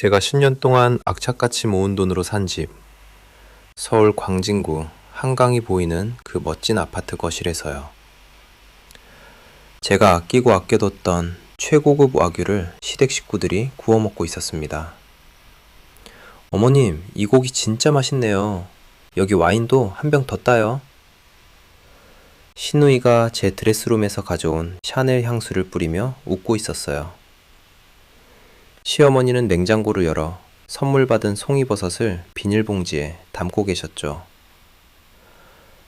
제가 10년 동안 악착같이 모은 돈으로 산 집, 서울 광진구 한강이 보이는 그 멋진 아파트 거실에서요. 제가 아끼고 아껴뒀던 최고급 와규를 시댁 식구들이 구워 먹고 있었습니다. 어머님, 이 고기 진짜 맛있네요. 여기 와인도 한 병 더 따요. 시누이가 제 드레스룸에서 가져온 샤넬 향수를 뿌리며 웃고 있었어요. 시어머니는 냉장고를 열어 선물 받은 송이버섯을 비닐봉지에 담고 계셨죠.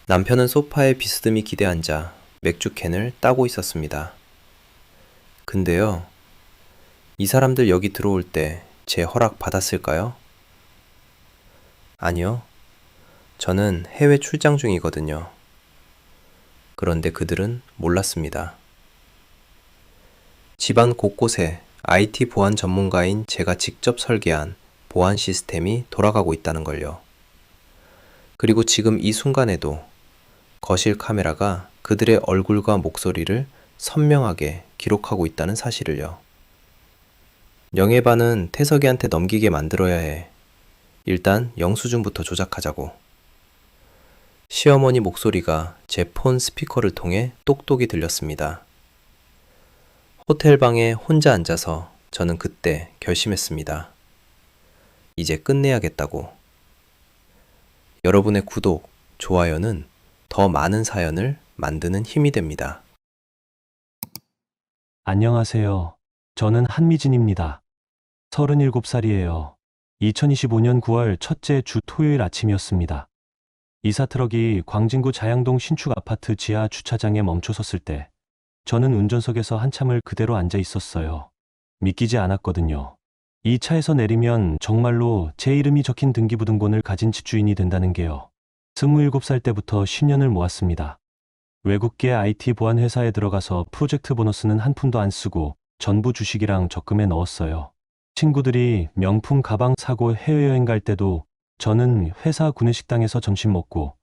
남편은 소파에 비스듬히 기대 앉아 맥주캔을 따고 있었습니다. 근데요, 이 사람들 여기 들어올 때 제 허락 받았을까요? 아니요. 저는 해외 출장 중이거든요. 그런데 그들은 몰랐습니다. 집안 곳곳에 IT 보안 전문가인 제가 직접 설계한 보안 시스템이 돌아가고 있다는 걸요. 그리고 지금 이 순간에도 거실 카메라가 그들의 얼굴과 목소리를 선명하게 기록하고 있다는 사실을요. 영예반은 태석이한테 넘기게 만들어야 해. 일단 영수증부터 조작하자고. 시어머니 목소리가 제 폰 스피커를 통해 똑똑히 들렸습니다. 호텔 방에 혼자 앉아서 저는 그때 결심했습니다. 이제 끝내야겠다고. 여러분의 구독, 좋아요는 더 많은 사연을 만드는 힘이 됩니다. 안녕하세요. 저는 한미진입니다. 37살이에요. 2025년 9월 첫째 주 토요일 아침이었습니다. 이사 트럭이 광진구 자양동 신축 아파트 지하 주차장에 멈춰섰을 때 저는 운전석에서 한참을 그대로 앉아 있었어요. 믿기지 않았거든요. 이 차에서 내리면 정말로 제 이름이 적힌 등기부등본을 가진 집주인이 된다는 게요. 27살 때부터 10년을 모았습니다. 외국계 IT 보안 회사에 들어가서 프로젝트 보너스는 한 푼도 안 쓰고 전부 주식이랑 적금에 넣었어요. 친구들이 명품 가방 사고 해외여행 갈 때도 저는 회사 구내식당에서 점심 먹고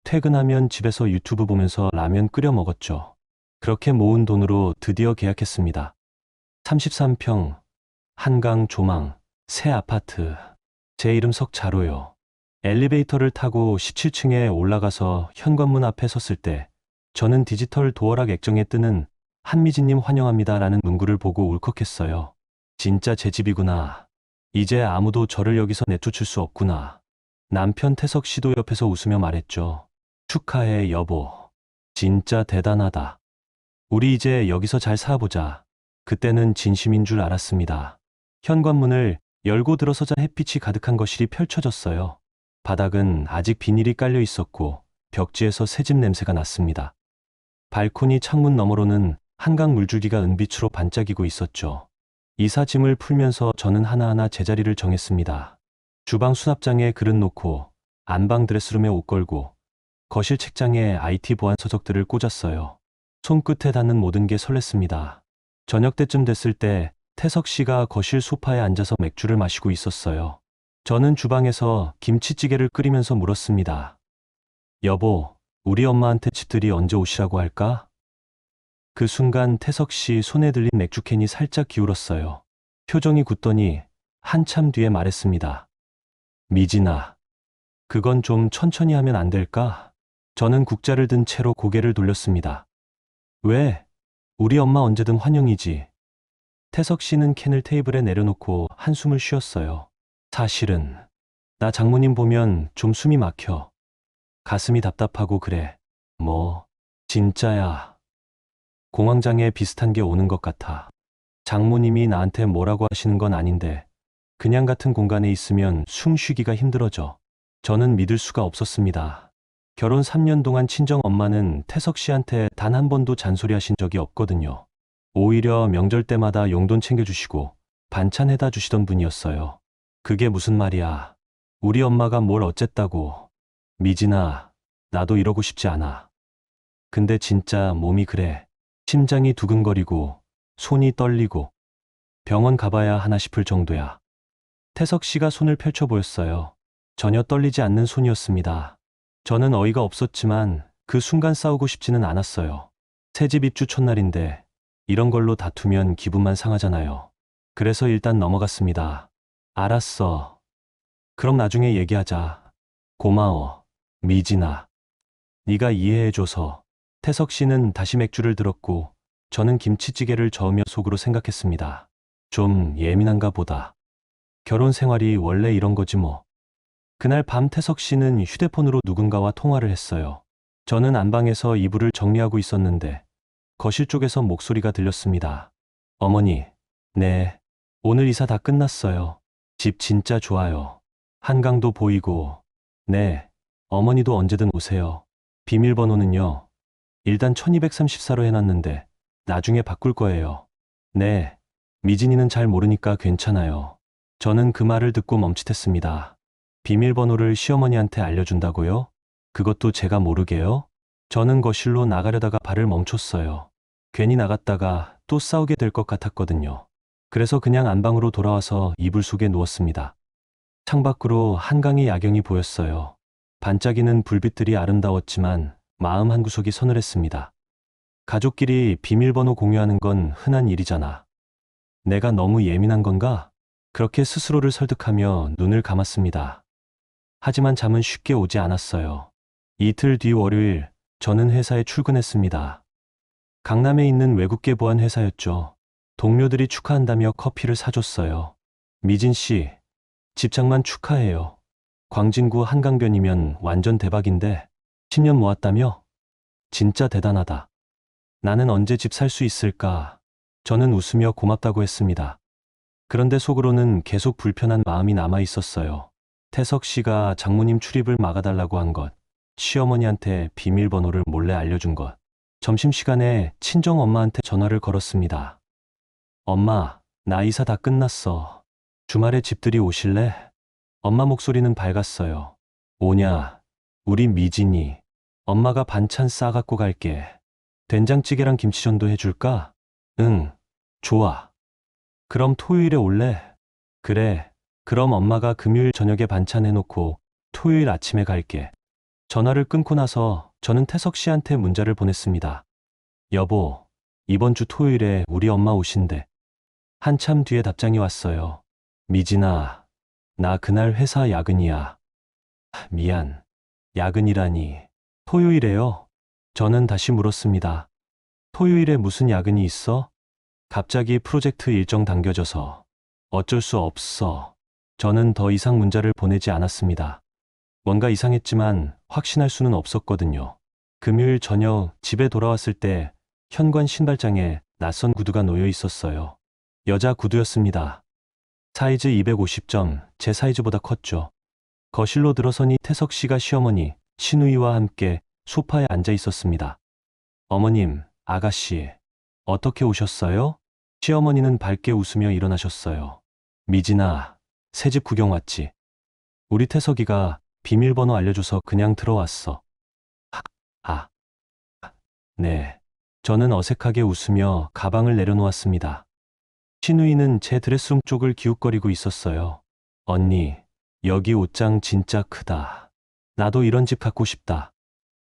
퇴근하면 집에서 유튜브 보면서 라면 끓여 먹었죠. 그렇게 모은 돈으로 드디어 계약했습니다. 33평, 한강 조망, 새 아파트. 제 이름 석자로요. 엘리베이터를 타고 17층에 올라가서 현관문 앞에 섰을 때 저는 디지털 도어락 액정에 뜨는 한미진님 환영합니다라는 문구를 보고 울컥했어요. 진짜 제 집이구나. 이제 아무도 저를 여기서 내쫓을 수 없구나. 남편 태석 씨도 옆에서 웃으며 말했죠. 축하해, 여보. 진짜 대단하다. 우리 이제 여기서 잘 살아보자. 그때는 진심인 줄 알았습니다. 현관문을 열고 들어서자 햇빛이 가득한 거실이 펼쳐졌어요. 바닥은 아직 비닐이 깔려 있었고 벽지에서 새집 냄새가 났습니다. 발코니 창문 너머로는 한강 물줄기가 은빛으로 반짝이고 있었죠. 이삿짐을 풀면서 저는 하나하나 제자리를 정했습니다. 주방 수납장에 그릇 놓고 안방 드레스룸에 옷 걸고 거실 책장에 IT 보안 서적들을 꽂았어요. 손끝에 닿는 모든 게 설렜습니다. 저녁 때쯤 됐을 때 태석 씨가 거실 소파에 앉아서 맥주를 마시고 있었어요. 저는 주방에서 김치찌개를 끓이면서 물었습니다. 여보, 우리 엄마한테 집들이 언제 오시라고 할까? 그 순간 태석 씨 손에 들린 맥주캔이 살짝 기울었어요. 표정이 굳더니 한참 뒤에 말했습니다. 미진아, 그건 좀 천천히 하면 안 될까? 저는 국자를 든 채로 고개를 돌렸습니다. 왜? 우리 엄마 언제든 환영이지. 태석 씨는 캔을 테이블에 내려놓고 한숨을 쉬었어요. 사실은 나 장모님 보면 좀 숨이 막혀. 가슴이 답답하고 그래. 뭐, 진짜야. 공황장애 비슷한 게 오는 것 같아. 장모님이 나한테 뭐라고 하시는 건 아닌데 그냥 같은 공간에 있으면 숨 쉬기가 힘들어져. 저는 믿을 수가 없었습니다. 결혼 3년 동안 친정 엄마는 태석 씨한테 단 한 번도 잔소리하신 적이 없거든요. 오히려 명절 때마다 용돈 챙겨주시고 반찬 해다 주시던 분이었어요. 그게 무슨 말이야. 우리 엄마가 뭘 어쨌다고. 미진아, 나도 이러고 싶지 않아. 근데 진짜 몸이 그래. 심장이 두근거리고 손이 떨리고 병원 가봐야 하나 싶을 정도야. 태석 씨가 손을 펼쳐 보였어요. 전혀 떨리지 않는 손이었습니다. 저는 어이가 없었지만 그 순간 싸우고 싶지는 않았어요. 새집 입주 첫날인데 이런 걸로 다투면 기분만 상하잖아요. 그래서 일단 넘어갔습니다. 알았어. 그럼 나중에 얘기하자. 고마워. 미진아. 네가 이해해줘서. 태석 씨는 다시 맥주를 들었고 저는 김치찌개를 저으며 속으로 생각했습니다. 좀 예민한가 보다. 결혼 생활이 원래 이런 거지 뭐. 그날 밤 태석 씨는 휴대폰으로 누군가와 통화를 했어요. 저는 안방에서 이불을 정리하고 있었는데 거실 쪽에서 목소리가 들렸습니다. 어머니, 네. 오늘 이사 다 끝났어요. 집 진짜 좋아요. 한강도 보이고. 네. 어머니도 언제든 오세요. 비밀번호는요. 일단 1234로 해놨는데 나중에 바꿀 거예요. 네. 미진이는 잘 모르니까 괜찮아요. 저는 그 말을 듣고 멈칫했습니다. 비밀번호를 시어머니한테 알려준다고요? 그것도 제가 모르게요? 저는 거실로 나가려다가 발을 멈췄어요. 괜히 나갔다가 또 싸우게 될 것 같았거든요. 그래서 그냥 안방으로 돌아와서 이불 속에 누웠습니다. 창밖으로 한강의 야경이 보였어요. 반짝이는 불빛들이 아름다웠지만 마음 한구석이 서늘했습니다. 가족끼리 비밀번호 공유하는 건 흔한 일이잖아. 내가 너무 예민한 건가? 그렇게 스스로를 설득하며 눈을 감았습니다. 하지만 잠은 쉽게 오지 않았어요. 이틀 뒤 월요일, 저는 회사에 출근했습니다. 강남에 있는 외국계 보안 회사였죠. 동료들이 축하한다며 커피를 사줬어요. 미진 씨, 집착만 축하해요. 광진구 한강변이면 완전 대박인데 10년 모았다며? 진짜 대단하다. 나는 언제 집 살 수 있을까? 저는 웃으며 고맙다고 했습니다. 그런데 속으로는 계속 불편한 마음이 남아 있었어요. 태석 씨가 장모님 출입을 막아달라고 한 것, 시어머니한테 비밀번호를 몰래 알려준 것, 점심시간에 친정 엄마한테 전화를 걸었습니다. 엄마, 나 이사 다 끝났어. 주말에 집들이 오실래? 엄마 목소리는 밝았어요. 오냐, 우리 미진이. 엄마가 반찬 싸갖고 갈게. 된장찌개랑 김치전도 해줄까? 응, 좋아. 그럼 토요일에 올래? 그래, 그럼 엄마가 금요일 저녁에 반찬 해놓고 토요일 아침에 갈게. 전화를 끊고 나서 저는 태석 씨한테 문자를 보냈습니다. 여보, 이번 주 토요일에 우리 엄마 오신대. 한참 뒤에 답장이 왔어요. 미진아, 나 그날 회사 야근이야. 미안. 야근이라니. 토요일에요? 저는 다시 물었습니다. 토요일에 무슨 야근이 있어? 갑자기 프로젝트 일정 당겨져서. 어쩔 수 없어. 저는 더 이상 문자를 보내지 않았습니다. 뭔가 이상했지만 확신할 수는 없었거든요. 금요일 저녁 집에 돌아왔을 때 현관 신발장에 낯선 구두가 놓여 있었어요. 여자 구두였습니다. 사이즈 250점, 제 사이즈보다 컸죠. 거실로 들어서니 태석 씨가 시어머니, 시누이와 함께 소파에 앉아 있었습니다. 어머님, 아가씨, 어떻게 오셨어요? 시어머니는 밝게 웃으며 일어나셨어요. 미진아, 새집 구경 왔지? 우리 태석이가 비밀번호 알려줘서 그냥 들어왔어. 아, 네. 저는 어색하게 웃으며 가방을 내려놓았습니다. 시누이는 제 드레스룸 쪽을 기웃거리고 있었어요. 언니, 여기 옷장 진짜 크다. 나도 이런 집 갖고 싶다.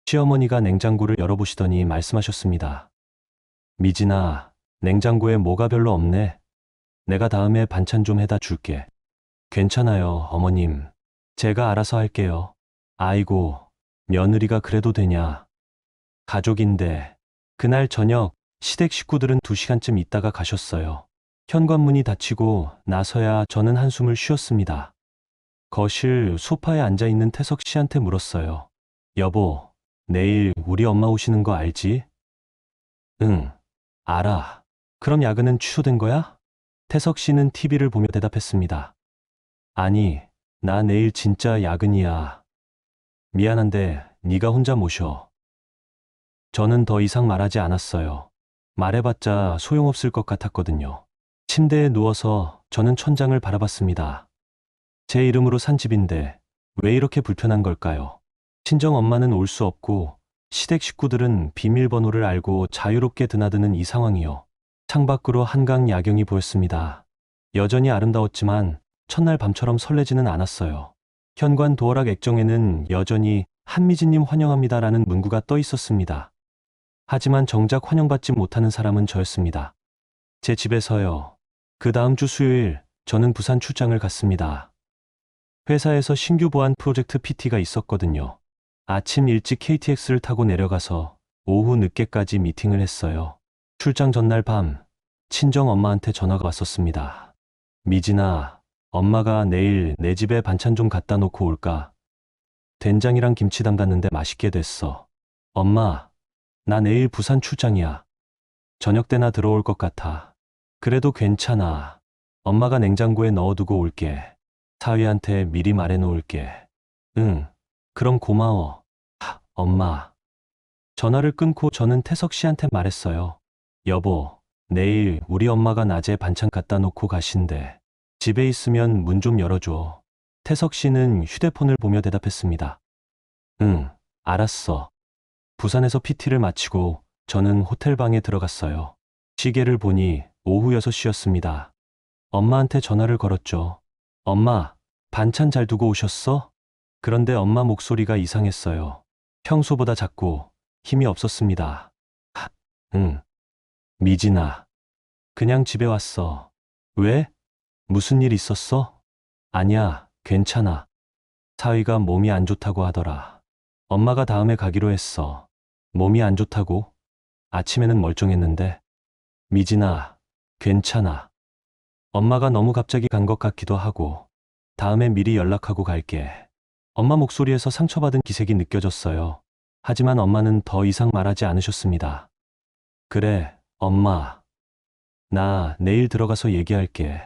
시어머니가 냉장고를 열어보시더니 말씀하셨습니다. 미진아, 냉장고에 뭐가 별로 없네. 내가 다음에 반찬 좀 해다 줄게. 괜찮아요, 어머님. 제가 알아서 할게요. 아이고, 며느리가 그래도 되냐. 가족인데. 그날 저녁 시댁 식구들은 2시간쯤 있다가 가셨어요. 현관문이 닫히고 나서야 저는 한숨을 쉬었습니다. 거실 소파에 앉아있는 태석 씨한테 물었어요. 여보, 내일 우리 엄마 오시는 거 알지? 응, 알아. 그럼 야근은 취소된 거야? 태석 씨는 TV를 보며 대답했습니다. 아니, 나 내일 진짜 야근이야. 미안한데 네가 혼자 모셔. 저는 더 이상 말하지 않았어요. 말해봤자 소용없을 것 같았거든요. 침대에 누워서 저는 천장을 바라봤습니다. 제 이름으로 산 집인데 왜 이렇게 불편한 걸까요? 친정 엄마는 올 수 없고 시댁 식구들은 비밀번호를 알고 자유롭게 드나드는 이 상황이요. 창밖으로 한강 야경이 보였습니다. 여전히 아름다웠지만 첫날 밤처럼 설레지는 않았어요. 현관 도어락 액정에는 여전히 한미진님 환영합니다라는 문구가 떠 있었습니다. 하지만 정작 환영받지 못하는 사람은 저였습니다. 제 집에서요. 그 다음 주 수요일 저는 부산 출장을 갔습니다. 회사에서 신규 보안 프로젝트 PT가 있었거든요. 아침 일찍 KTX를 타고 내려가서 오후 늦게까지 미팅을 했어요. 출장 전날 밤, 친정 엄마한테 전화가 왔었습니다. 미진아, 엄마가 내일 내 집에 반찬 좀 갖다 놓고 올까? 된장이랑 김치 담갔는데 맛있게 됐어. 엄마, 나 내일 부산 출장이야. 저녁 때나 들어올 것 같아. 그래도 괜찮아. 엄마가 냉장고에 넣어두고 올게. 사위한테 미리 말해 놓을게. 응, 그럼 고마워. 엄마. 전화를 끊고 저는 태석 씨한테 말했어요. 여보, 내일 우리 엄마가 낮에 반찬 갖다 놓고 가신대. 집에 있으면 문 좀 열어줘. 태석 씨는 휴대폰을 보며 대답했습니다. 응, 알았어. 부산에서 PT를 마치고 저는 호텔방에 들어갔어요. 시계를 보니 오후 6시였습니다. 엄마한테 전화를 걸었죠. 엄마, 반찬 잘 두고 오셨어? 그런데 엄마 목소리가 이상했어요. 평소보다 작고 힘이 없었습니다. 응. 미진아. 그냥 집에 왔어. 왜? 무슨 일 있었어? 아니야, 괜찮아. 사위가 몸이 안 좋다고 하더라. 엄마가 다음에 가기로 했어. 몸이 안 좋다고? 아침에는 멀쩡했는데. 미진아, 괜찮아. 엄마가 너무 갑자기 간 것 같기도 하고. 다음에 미리 연락하고 갈게. 엄마 목소리에서 상처받은 기색이 느껴졌어요. 하지만 엄마는 더 이상 말하지 않으셨습니다. 그래, 엄마. 나 내일 들어가서 얘기할게.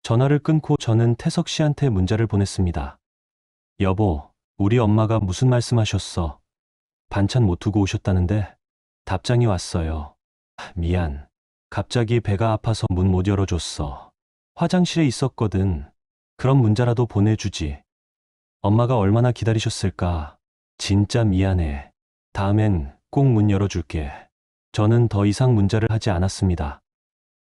전화를 끊고 저는 태석 씨한테 문자를 보냈습니다. 여보, 우리 엄마가 무슨 말씀하셨어? 반찬 못 두고 오셨다는데? 답장이 왔어요. 미안. 갑자기 배가 아파서 문 못 열어줬어. 화장실에 있었거든. 그럼 문자라도 보내주지. 엄마가 얼마나 기다리셨을까? 진짜 미안해. 다음엔 꼭 문 열어줄게. 저는 더 이상 문자를 하지 않았습니다.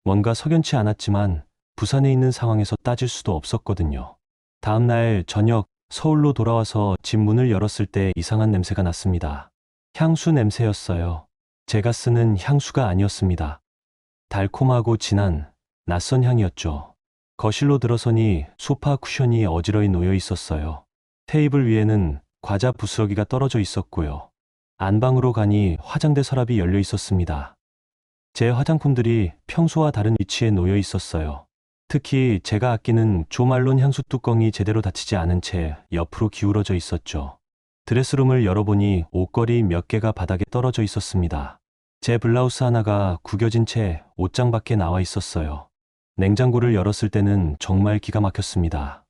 뭔가 석연치 않았지만 부산에 있는 상황에서 따질 수도 없었거든요. 다음 날 저녁 서울로 돌아와서 집 문을 열었을 때 이상한 냄새가 났습니다. 향수 냄새였어요. 제가 쓰는 향수가 아니었습니다. 달콤하고 진한 낯선 향이었죠. 거실로 들어서니 소파 쿠션이 어지러이 놓여 있었어요. 테이블 위에는 과자 부스러기가 떨어져 있었고요. 안방으로 가니 화장대 서랍이 열려 있었습니다. 제 화장품들이 평소와 다른 위치에 놓여 있었어요. 특히 제가 아끼는 조말론 향수 뚜껑이 제대로 닫히지 않은 채 옆으로 기울어져 있었죠. 드레스룸을 열어보니 옷걸이 몇 개가 바닥에 떨어져 있었습니다. 제 블라우스 하나가 구겨진 채 옷장 밖에 나와 있었어요. 냉장고를 열었을 때는 정말 기가 막혔습니다.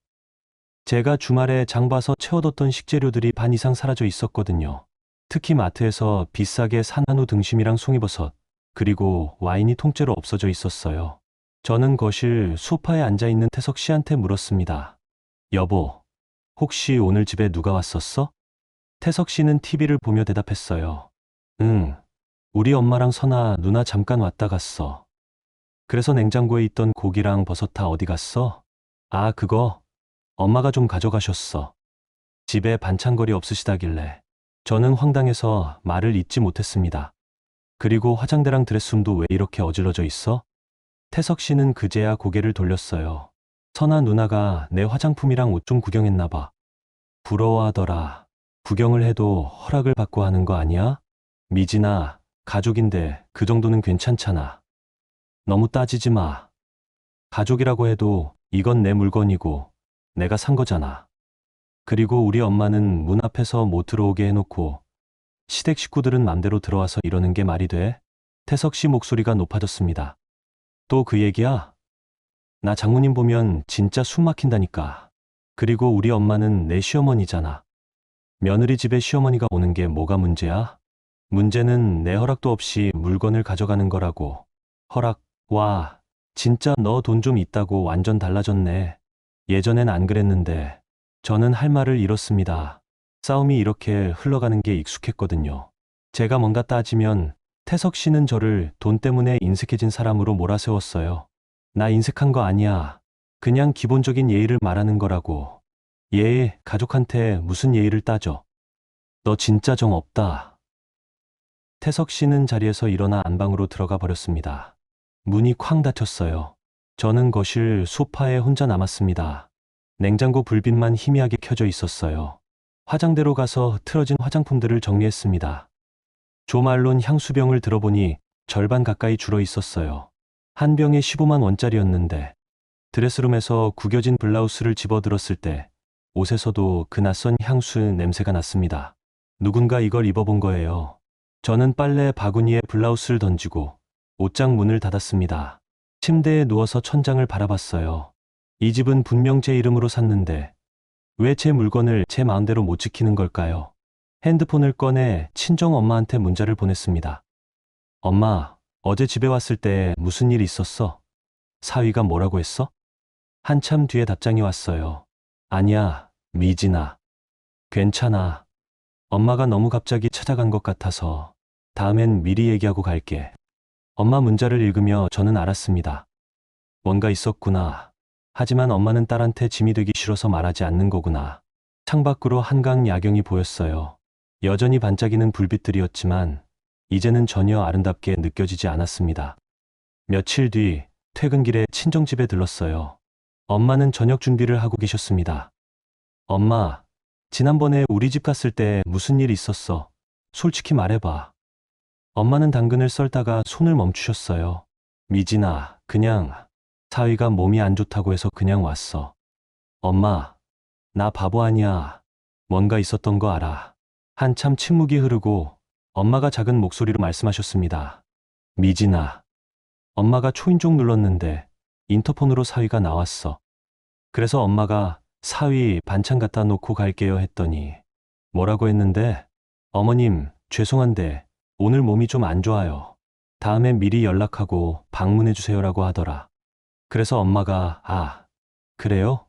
제가 주말에 장 봐서 채워뒀던 식재료들이 반 이상 사라져 있었거든요. 특히 마트에서 비싸게 산 한우 등심이랑 송이버섯, 그리고 와인이 통째로 없어져 있었어요. 저는 거실 소파에 앉아있는 태석 씨한테 물었습니다. 여보, 혹시 오늘 집에 누가 왔었어? 태석 씨는 TV를 보며 대답했어요. 응, 우리 엄마랑 선아 누나 잠깐 왔다 갔어. 그래서 냉장고에 있던 고기랑 버섯 다 어디 갔어? 아, 그거 엄마가 좀 가져가셨어. 집에 반찬거리 없으시다길래. 저는 황당해서 말을 잇지 못했습니다. 그리고 화장대랑 드레스룸도 왜 이렇게 어질러져 있어? 태석 씨는 그제야 고개를 돌렸어요. 선아 누나가 내 화장품이랑 옷 좀 구경했나 봐. 부러워하더라. 구경을 해도 허락을 받고 하는 거 아니야? 미진아, 가족인데 그 정도는 괜찮잖아. 너무 따지지 마. 가족이라고 해도 이건 내 물건이고 내가 산 거잖아. 그리고 우리 엄마는 문 앞에서 못 들어오게 해놓고 시댁 식구들은 맘대로 들어와서 이러는 게 말이 돼? 태석 씨 목소리가 높아졌습니다. 또 그 얘기야? 나 장모님 보면 진짜 숨 막힌다니까. 그리고 우리 엄마는 내 시어머니잖아. 며느리 집에 시어머니가 오는 게 뭐가 문제야? 문제는 내 허락도 없이 물건을 가져가는 거라고. 허락, 와, 진짜 너 돈 좀 있다고 완전 달라졌네. 예전엔 안 그랬는데. 저는 할 말을 잃었습니다. 싸움이 이렇게 흘러가는 게 익숙했거든요. 제가 뭔가 따지면 태석 씨는 저를 돈 때문에 인색해진 사람으로 몰아세웠어요. 나 인색한 거 아니야. 그냥 기본적인 예의를 말하는 거라고. 가족한테 무슨 예의를 따져. 너 진짜 정 없다. 태석 씨는 자리에서 일어나 안방으로 들어가 버렸습니다. 문이 쾅 닫혔어요. 저는 거실 소파에 혼자 남았습니다. 냉장고 불빛만 희미하게 켜져 있었어요. 화장대로 가서 틀어진 화장품들을 정리했습니다. 조 말론 향수병을 들어보니 절반 가까이 줄어 있었어요. 한 병에 15만 원짜리였는데 드레스룸에서 구겨진 블라우스를 집어들었을 때 옷에서도 그 낯선 향수 냄새가 났습니다. 누군가 이걸 입어본 거예요. 저는 빨래 바구니에 블라우스를 던지고 옷장 문을 닫았습니다. 침대에 누워서 천장을 바라봤어요. 이 집은 분명 제 이름으로 샀는데 왜 제 물건을 제 마음대로 못 지키는 걸까요? 핸드폰을 꺼내 친정 엄마한테 문자를 보냈습니다. 엄마, 어제 집에 왔을 때 무슨 일 있었어? 사위가 뭐라고 했어? 한참 뒤에 답장이 왔어요. 아니야, 미진아. 괜찮아. 엄마가 너무 갑자기 찾아간 것 같아서 다음엔 미리 얘기하고 갈게. 엄마 문자를 읽으며 저는 알았습니다. 뭔가 있었구나. 하지만 엄마는 딸한테 짐이 되기 싫어서 말하지 않는 거구나. 창밖으로 한강 야경이 보였어요. 여전히 반짝이는 불빛들이었지만 이제는 전혀 아름답게 느껴지지 않았습니다. 며칠 뒤 퇴근길에 친정집에 들렀어요. 엄마는 저녁 준비를 하고 계셨습니다. 엄마, 지난번에 우리 집 갔을 때 무슨 일 있었어? 솔직히 말해봐. 엄마는 당근을 썰다가 손을 멈추셨어요. 미진아, 그냥 사위가 몸이 안 좋다고 해서 그냥 왔어. 엄마, 나 바보 아니야. 뭔가 있었던 거 알아. 한참 침묵이 흐르고 엄마가 작은 목소리로 말씀하셨습니다. 미진아, 엄마가 초인종 눌렀는데 인터폰으로 사위가 나왔어. 그래서 엄마가 사위 반찬 갖다 놓고 갈게요 했더니 뭐라고 했는데 어머님, 죄송한데 오늘 몸이 좀 안 좋아요. 다음에 미리 연락하고 방문해 주세요라고 하더라. 그래서 엄마가 그래요?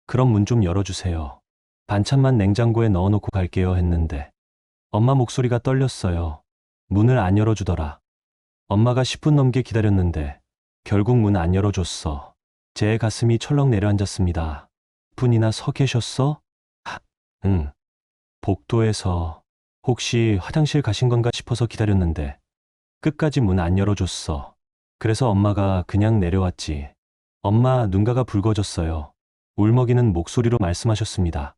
그럼 문 좀 열어주세요. 반찬만 냉장고에 넣어놓고 갈게요 했는데 엄마 목소리가 떨렸어요. 문을 안 열어주더라. 엄마가 10분 넘게 기다렸는데 결국 문 안 열어줬어. 제 가슴이 철렁 내려앉았습니다. 분이나 서 계셨어? 응. 복도에서 혹시 화장실 가신 건가 싶어서 기다렸는데 끝까지 문 안 열어줬어. 그래서 엄마가 그냥 내려왔지. 엄마 눈가가 붉어졌어요. 울먹이는 목소리로 말씀하셨습니다.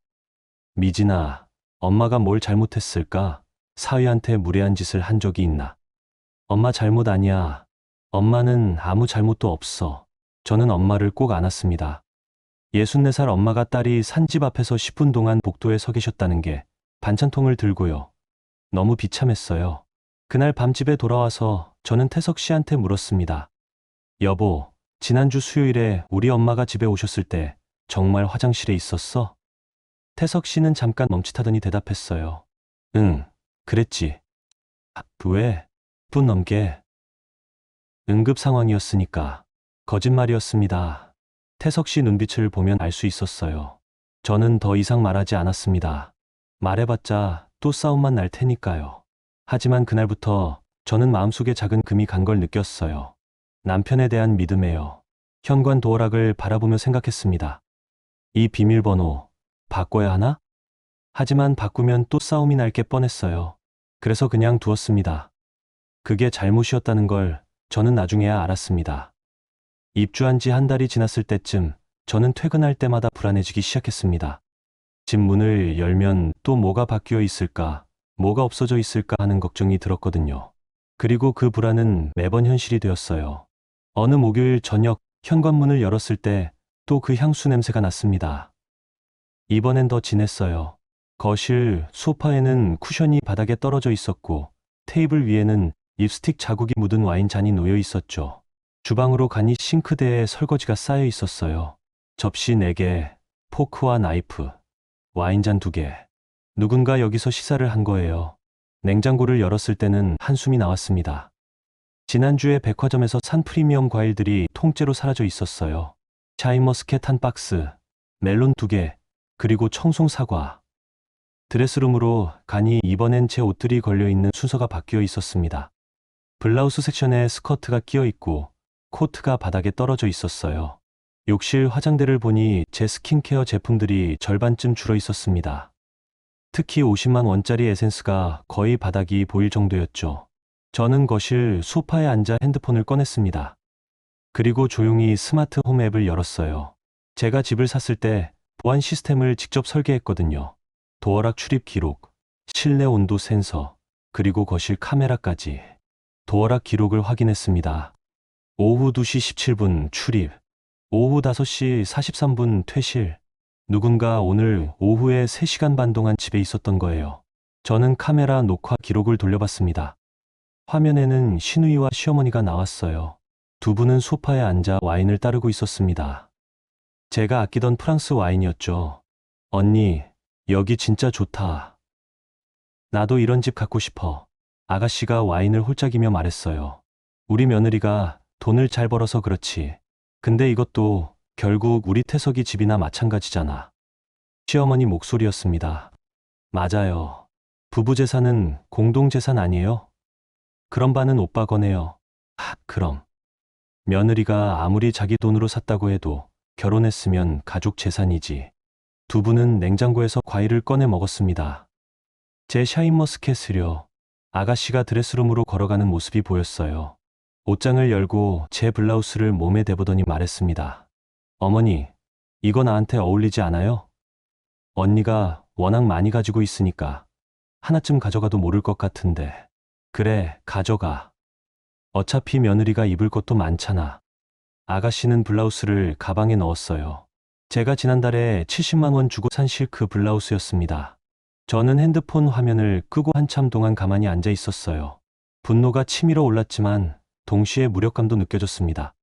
미진아, 엄마가 뭘 잘못했을까? 사위한테 무례한 짓을 한 적이 있나? 엄마 잘못 아니야. 엄마는 아무 잘못도 없어. 저는 엄마를 꼭 안았습니다. 64살 엄마가 딸이 산집 앞에서 10분 동안 복도에 서 계셨다는 게 반찬통을 들고요. 너무 비참했어요. 그날 밤 집에 돌아와서 저는 태석 씨한테 물었습니다. 여보, 지난주 수요일에 우리 엄마가 집에 오셨을 때 정말 화장실에 있었어? 태석 씨는 잠깐 멈칫하더니 대답했어요. 응, 그랬지. 왜? 10분 넘게. 응급 상황이었으니까. 거짓말이었습니다. 태석 씨 눈빛을 보면 알 수 있었어요. 저는 더 이상 말하지 않았습니다. 말해봤자 또 싸움만 날 테니까요. 하지만 그날부터 저는 마음속에 작은 금이 간 걸 느꼈어요. 남편에 대한 믿음에요. 현관 도어락을 바라보며 생각했습니다. 이 비밀번호 바꿔야 하나? 하지만 바꾸면 또 싸움이 날 게 뻔했어요. 그래서 그냥 두었습니다. 그게 잘못이었다는 걸 저는 나중에야 알았습니다. 입주한 지 한 달이 지났을 때쯤 저는 퇴근할 때마다 불안해지기 시작했습니다. 집 문을 열면 또 뭐가 바뀌어 있을까, 뭐가 없어져 있을까 하는 걱정이 들었거든요. 그리고 그 불안은 매번 현실이 되었어요. 어느 목요일 저녁 현관문을 열었을 때 또 그 향수 냄새가 났습니다. 이번엔 더 진했어요. 거실 소파에는 쿠션이 바닥에 떨어져 있었고 테이블 위에는 립스틱 자국이 묻은 와인잔이 놓여 있었죠. 주방으로 가니 싱크대에 설거지가 쌓여 있었어요. 접시 4개, 포크와 나이프, 와인잔 2개. 누군가 여기서 식사를 한 거예요. 냉장고를 열었을 때는 한숨이 나왔습니다. 지난주에 백화점에서 산 프리미엄 과일들이 통째로 사라져 있었어요. 샤인머스켓 한 박스, 멜론 2개, 그리고 청송 사과. 드레스룸으로 가니 이번엔 제 옷들이 걸려있는 순서가 바뀌어 있었습니다. 블라우스 섹션에 스커트가 끼어 있고 코트가 바닥에 떨어져 있었어요. 욕실 화장대를 보니 제 스킨케어 제품들이 절반쯤 줄어 있었습니다. 특히 50만 원짜리 에센스가 거의 바닥이 보일 정도였죠. 저는 거실 소파에 앉아 핸드폰을 꺼냈습니다. 그리고 조용히 스마트 홈 앱을 열었어요. 제가 집을 샀을 때 보안 시스템을 직접 설계했거든요. 도어락 출입 기록, 실내 온도 센서, 그리고 거실 카메라까지. 도어락 기록을 확인했습니다. 오후 2시 17분 출입, 오후 5시 43분 퇴실. 누군가 오늘 오후에 3시간 반 동안 집에 있었던 거예요. 저는 카메라 녹화 기록을 돌려봤습니다. 화면에는 시누이와 시어머니가 나왔어요. 두 분은 소파에 앉아 와인을 따르고 있었습니다. 제가 아끼던 프랑스 와인이었죠. 언니, 여기 진짜 좋다. 나도 이런 집 갖고 싶어. 아가씨가 와인을 홀짝이며 말했어요. 우리 며느리가 돈을 잘 벌어서 그렇지. 근데 이것도 결국 우리 태석이 집이나 마찬가지잖아. 시어머니 목소리였습니다. 맞아요. 부부 재산은 공동 재산 아니에요? 그런 바는 오빠 거네요. 그럼. 며느리가 아무리 자기 돈으로 샀다고 해도 결혼했으면 가족 재산이지. 두 분은 냉장고에서 과일을 꺼내 먹었습니다. 제 샤인머스켓을요. 아가씨가 드레스룸으로 걸어가는 모습이 보였어요. 옷장을 열고 제 블라우스를 몸에 대보더니 말했습니다. 어머니, 이거 나한테 어울리지 않아요? 언니가 워낙 많이 가지고 있으니까 하나쯤 가져가도 모를 것 같은데. 그래, 가져가. 어차피 며느리가 입을 것도 많잖아. 아가씨는 블라우스를 가방에 넣었어요. 제가 지난달에 70만 원 주고 산 실크 블라우스였습니다. 저는 핸드폰 화면을 끄고 한참 동안 가만히 앉아 있었어요. 분노가 치밀어 올랐지만 동시에 무력감도 느껴졌습니다.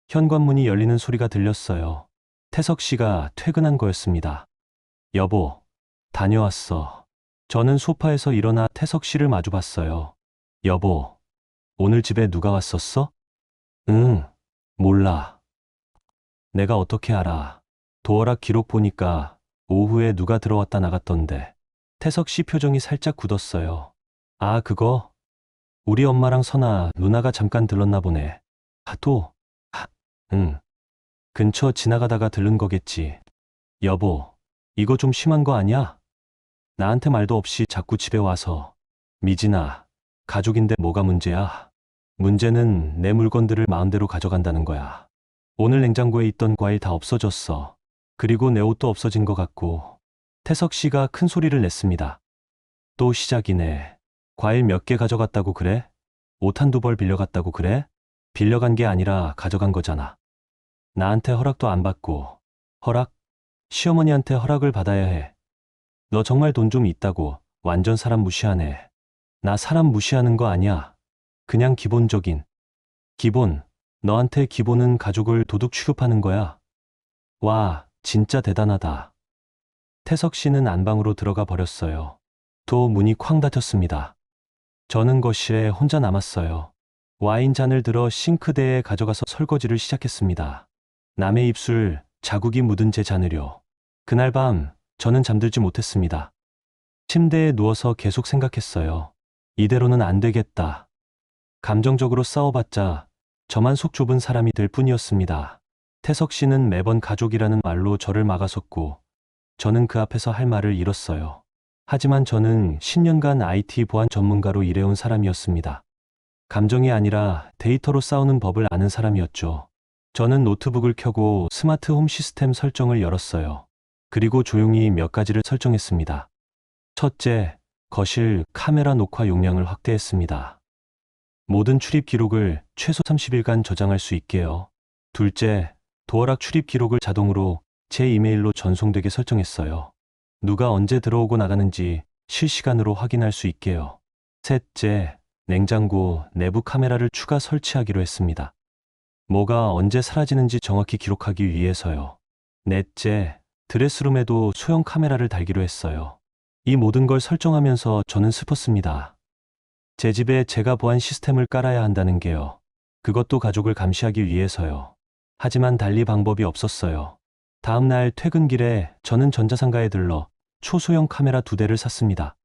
현관문이 열리는 소리가 들렸어요. 태석 씨가 퇴근한 거였습니다. 여보, 다녀왔어. 저는 소파에서 일어나 태석 씨를 마주봤어요. 여보, 오늘 집에 누가 왔었어? 응, 몰라. 내가 어떻게 알아. 도어락 기록 보니까 오후에 누가 들어왔다 나갔던데. 태석 씨 표정이 살짝 굳었어요. 아, 그거? 우리 엄마랑 선아, 누나가 잠깐 들렀나 보네. 또? 응. 근처 지나가다가 들른 거겠지. 여보, 이거 좀 심한 거 아니야? 나한테 말도 없이 자꾸 집에 와서. 미진아, 가족인데 뭐가 문제야? 문제는 내 물건들을 마음대로 가져간다는 거야. 오늘 냉장고에 있던 과일 다 없어졌어. 그리고 내 옷도 없어진 것 같고. 태석 씨가 큰 소리를 냈습니다. 또 시작이네. 과일 몇 개 가져갔다고 그래? 옷 한두 벌 빌려갔다고 그래? 빌려간 게 아니라 가져간 거잖아. 나한테 허락도 안 받고. 허락? 시어머니한테 허락을 받아야 해. 너 정말 돈 좀 있다고 완전 사람 무시하네. 나 사람 무시하는 거 아니야. 그냥 기본적인. 기본. 너한테 기본은 가족을 도둑 취급하는 거야. 와, 진짜 대단하다. 태석 씨는 안방으로 들어가 버렸어요. 또 문이 쾅 닫혔습니다. 저는 거실에 혼자 남았어요. 와인잔을 들어 싱크대에 가져가서 설거지를 시작했습니다. 남의 입술, 자국이 묻은 제 잔을요. 그날 밤 저는 잠들지 못했습니다. 침대에 누워서 계속 생각했어요. 이대로는 안 되겠다. 감정적으로 싸워봤자 저만 속 좁은 사람이 될 뿐이었습니다. 태석 씨는 매번 가족이라는 말로 저를 막아섰고 저는 그 앞에서 할 말을 잃었어요. 하지만 저는 10년간 IT 보안 전문가로 일해온 사람이었습니다. 감정이 아니라 데이터로 싸우는 법을 아는 사람이었죠. 저는 노트북을 켜고 스마트 홈 시스템 설정을 열었어요. 그리고 조용히 몇 가지를 설정했습니다. 첫째, 거실 카메라 녹화 용량을 확대했습니다. 모든 출입 기록을 최소 30일간 저장할 수 있게요. 둘째, 도어락 출입 기록을 자동으로 제 이메일로 전송되게 설정했어요. 누가 언제 들어오고 나가는지 실시간으로 확인할 수 있게요. 셋째, 냉장고 내부 카메라를 추가 설치하기로 했습니다. 뭐가 언제 사라지는지 정확히 기록하기 위해서요. 넷째, 드레스룸에도 소형 카메라를 달기로 했어요. 이 모든 걸 설정하면서 저는 슬펐습니다. 제 집에 제가 보안 시스템을 깔아야 한다는 게요. 그것도 가족을 감시하기 위해서요. 하지만 달리 방법이 없었어요. 다음 날 퇴근길에 저는 전자상가에 들러 초소형 카메라 2대를 샀습니다.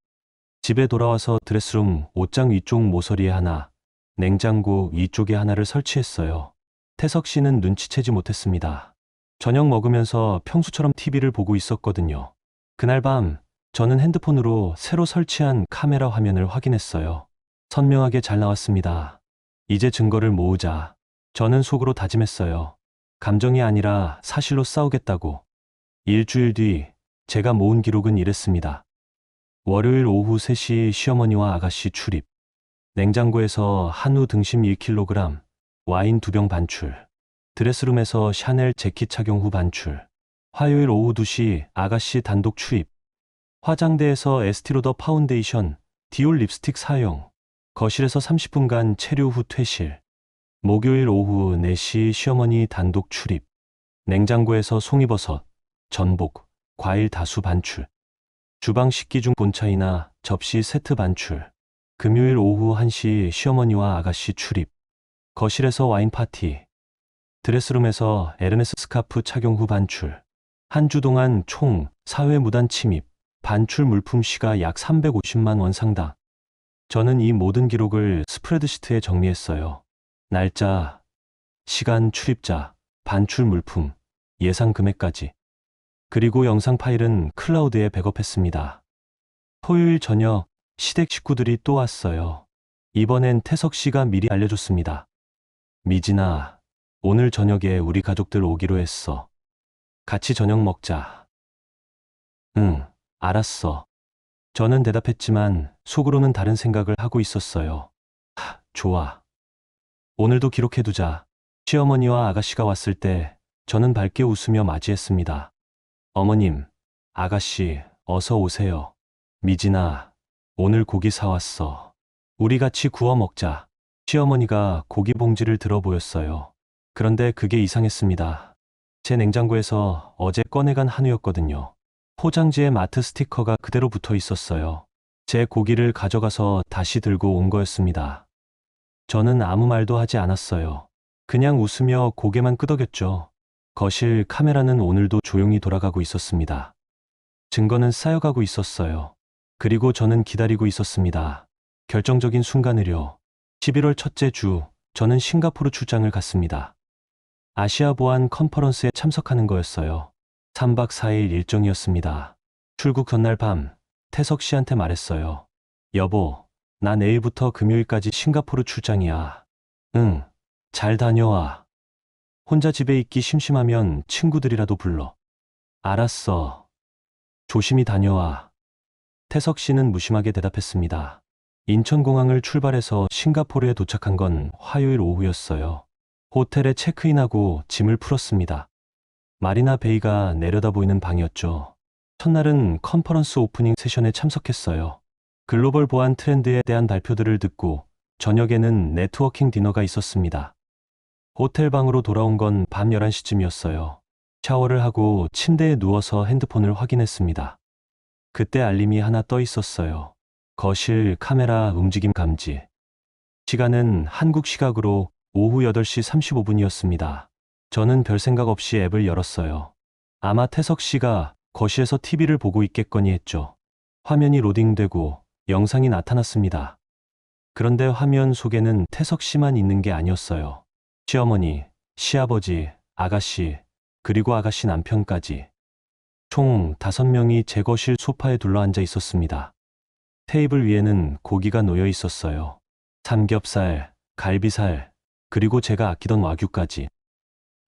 집에 돌아와서 드레스룸 옷장 위쪽 모서리에 하나, 냉장고 위쪽에 하나를 설치했어요. 태석 씨는 눈치채지 못했습니다. 저녁 먹으면서 평소처럼 TV를 보고 있었거든요. 그날 밤 저는 핸드폰으로 새로 설치한 카메라 화면을 확인했어요. 선명하게 잘 나왔습니다. 이제 증거를 모으자. 저는 속으로 다짐했어요. 감정이 아니라 사실로 싸우겠다고. 일주일 뒤 제가 모은 기록은 이랬습니다. 월요일 오후 3시 시어머니와 아가씨 출입. 냉장고에서 한우 등심 1kg, 와인 2병 반출. 드레스룸에서 샤넬 재킷 착용 후 반출. 화요일 오후 2시 아가씨 단독 출입. 화장대에서 에스티로더 파운데이션, 디올 립스틱 사용. 거실에서 30분간 체류 후 퇴실. 목요일 오후 4시 시어머니 단독 출입. 냉장고에서 송이버섯, 전복, 과일 다수 반출. 주방 식기 중 본차이나 접시 세트 반출. 금요일 오후 1시 시어머니와 아가씨 출입. 거실에서 와인 파티. 드레스룸에서 에르메스 스카프 착용 후 반출. 한 주 동안 총 4회 무단 침입. 반출 물품 시가 약 350만 원 상당. 저는 이 모든 기록을 스프레드시트에 정리했어요. 날짜, 시간, 출입자, 반출 물품, 예상 금액까지. 그리고 영상 파일은 클라우드에 백업했습니다. 토요일 저녁 시댁 식구들이 또 왔어요. 이번엔 태석 씨가 미리 알려줬습니다. 미진아, 오늘 저녁에 우리 가족들 오기로 했어. 같이 저녁 먹자. 응, 알았어. 저는 대답했지만 속으로는 다른 생각을 하고 있었어요. 좋아. 오늘도 기록해두자. 시어머니와 아가씨가 왔을 때 저는 밝게 웃으며 맞이했습니다. 어머님, 아가씨, 어서 오세요. 미진아, 오늘 고기 사왔어. 우리 같이 구워 먹자. 시어머니가 고기 봉지를 들어 보였어요. 그런데 그게 이상했습니다. 제 냉장고에서 어제 꺼내간 한우였거든요. 포장지에 마트 스티커가 그대로 붙어 있었어요. 제 고기를 가져가서 다시 들고 온 거였습니다. 저는 아무 말도 하지 않았어요. 그냥 웃으며 고개만 끄덕였죠. 거실 카메라는 오늘도 조용히 돌아가고 있었습니다. 증거는 쌓여가고 있었어요. 그리고 저는 기다리고 있었습니다. 결정적인 순간을요. 11월 첫째 주, 저는 싱가포르 출장을 갔습니다. 아시아 보안 컨퍼런스에 참석하는 거였어요. 3박 4일 일정이었습니다. 출국 전날 밤, 태석 씨한테 말했어요. 여보, 나 내일부터 금요일까지 싱가포르 출장이야. 응, 잘 다녀와. 혼자 집에 있기 심심하면 친구들이라도 불러. 알았어. 조심히 다녀와. 태석 씨는 무심하게 대답했습니다. 인천공항을 출발해서 싱가포르에 도착한 건 화요일 오후였어요. 호텔에 체크인하고 짐을 풀었습니다. 마리나 베이가 내려다 보이는 방이었죠. 첫날은 컨퍼런스 오프닝 세션에 참석했어요. 글로벌 보안 트렌드에 대한 발표들을 듣고 저녁에는 네트워킹 디너가 있었습니다. 호텔 방으로 돌아온 건 밤 11시쯤이었어요. 샤워를 하고 침대에 누워서 핸드폰을 확인했습니다. 그때 알림이 하나 떠 있었어요. 거실 카메라 움직임 감지. 시간은 한국 시각으로 오후 8시 35분이었습니다. 저는 별 생각 없이 앱을 열었어요. 아마 태석 씨가 거실에서 TV를 보고 있겠거니 했죠. 화면이 로딩되고 영상이 나타났습니다. 그런데 화면 속에는 태석 씨만 있는 게 아니었어요. 시어머니, 시아버지, 아가씨, 그리고 아가씨 남편까지. 총 5명이 제 거실 소파에 둘러앉아 있었습니다. 테이블 위에는 고기가 놓여 있었어요. 삼겹살, 갈비살, 그리고 제가 아끼던 와규까지.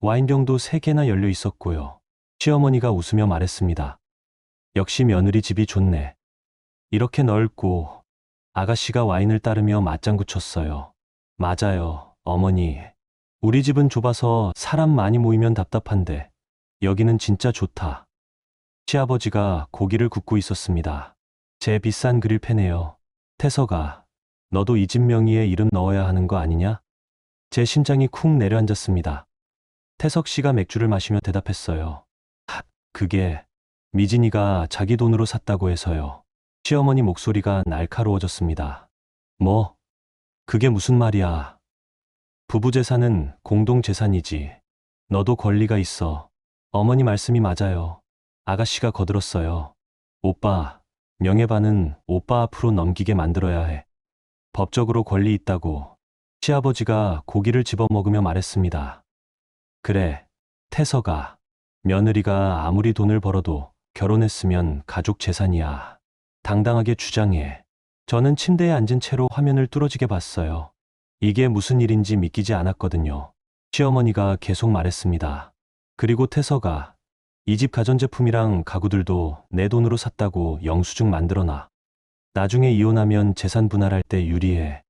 와인병도 3개나 열려 있었고요. 시어머니가 웃으며 말했습니다. 역시 며느리 집이 좋네. 이렇게 넓고. 아가씨가 와인을 따르며 맞장구 쳤어요. 맞아요, 어머니. 우리 집은 좁아서 사람 많이 모이면 답답한데 여기는 진짜 좋다. 시아버지가 고기를 굽고 있었습니다. 제 비싼 그릴팬에요. 태석아, 너도 이 집 명의에 이름 넣어야 하는 거 아니냐? 제 심장이 쿵 내려앉았습니다. 태석 씨가 맥주를 마시며 대답했어요. 그게 미진이가 자기 돈으로 샀다고 해서요. 시어머니 목소리가 날카로워졌습니다. 뭐? 그게 무슨 말이야? 부부 재산은 공동 재산이지. 너도 권리가 있어. 어머니 말씀이 맞아요. 아가씨가 거들었어요. 오빠, 명예반은 오빠 앞으로 넘기게 만들어야 해. 법적으로 권리 있다고. 시아버지가 고기를 집어먹으며 말했습니다. 그래, 태석아. 며느리가 아무리 돈을 벌어도 결혼했으면 가족 재산이야. 당당하게 주장해. 저는 침대에 앉은 채로 화면을 뚫어지게 봤어요. 이게 무슨 일인지 믿기지 않았거든요. 시어머니가 계속 말했습니다. 그리고 태서가 이 집 가전제품이랑 가구들도 내 돈으로 샀다고 영수증 만들어놔. 나중에 이혼하면 재산 분할할 때 유리해.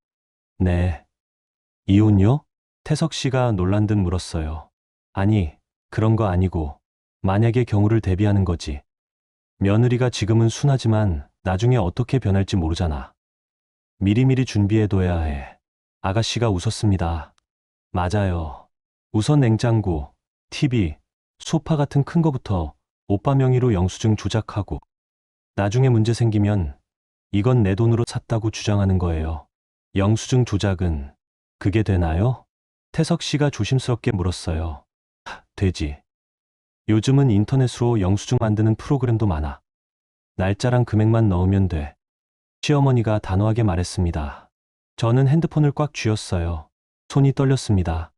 네. 이혼요? 태석 씨가 놀란 듯 물었어요. 아니, 그런 거 아니고 만약의 경우를 대비하는 거지. 며느리가 지금은 순하지만 나중에 어떻게 변할지 모르잖아. 미리미리 준비해둬야 해. 아가씨가 웃었습니다. 맞아요. 우선 냉장고, TV, 소파 같은 큰 거부터 오빠 명의로 영수증 조작하고 나중에 문제 생기면 이건 내 돈으로 샀다고 주장하는 거예요. 영수증 조작은 그게 되나요? 태석 씨가 조심스럽게 물었어요. 되지. 요즘은 인터넷으로 영수증 만드는 프로그램도 많아. 날짜랑 금액만 넣으면 돼. 시어머니가 단호하게 말했습니다. 저는 핸드폰을 꽉 쥐었어요. 손이 떨렸습니다.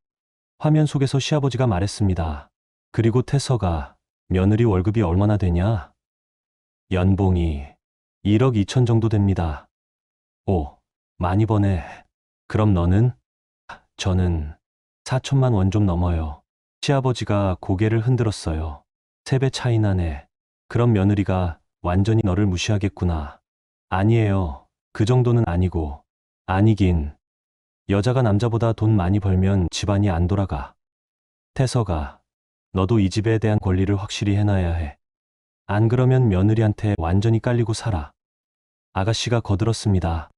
화면 속에서 시아버지가 말했습니다. 그리고 태서가 며느리 월급이 얼마나 되냐? 연봉이 1억 2천 정도 됩니다. 오, 많이 버네. 그럼 너는? 저는 4천만 원 좀 넘어요. 시아버지가 고개를 흔들었어요. 3배 차이 나네. 그럼 며느리가 완전히 너를 무시하겠구나. 아니에요. 그 정도는 아니고. 아니긴. 여자가 남자보다 돈 많이 벌면 집안이 안 돌아가. 태서가 너도 이 집에 대한 권리를 확실히 해놔야 해. 안 그러면 며느리한테 완전히 깔리고 살아. 아가씨가 거들었습니다.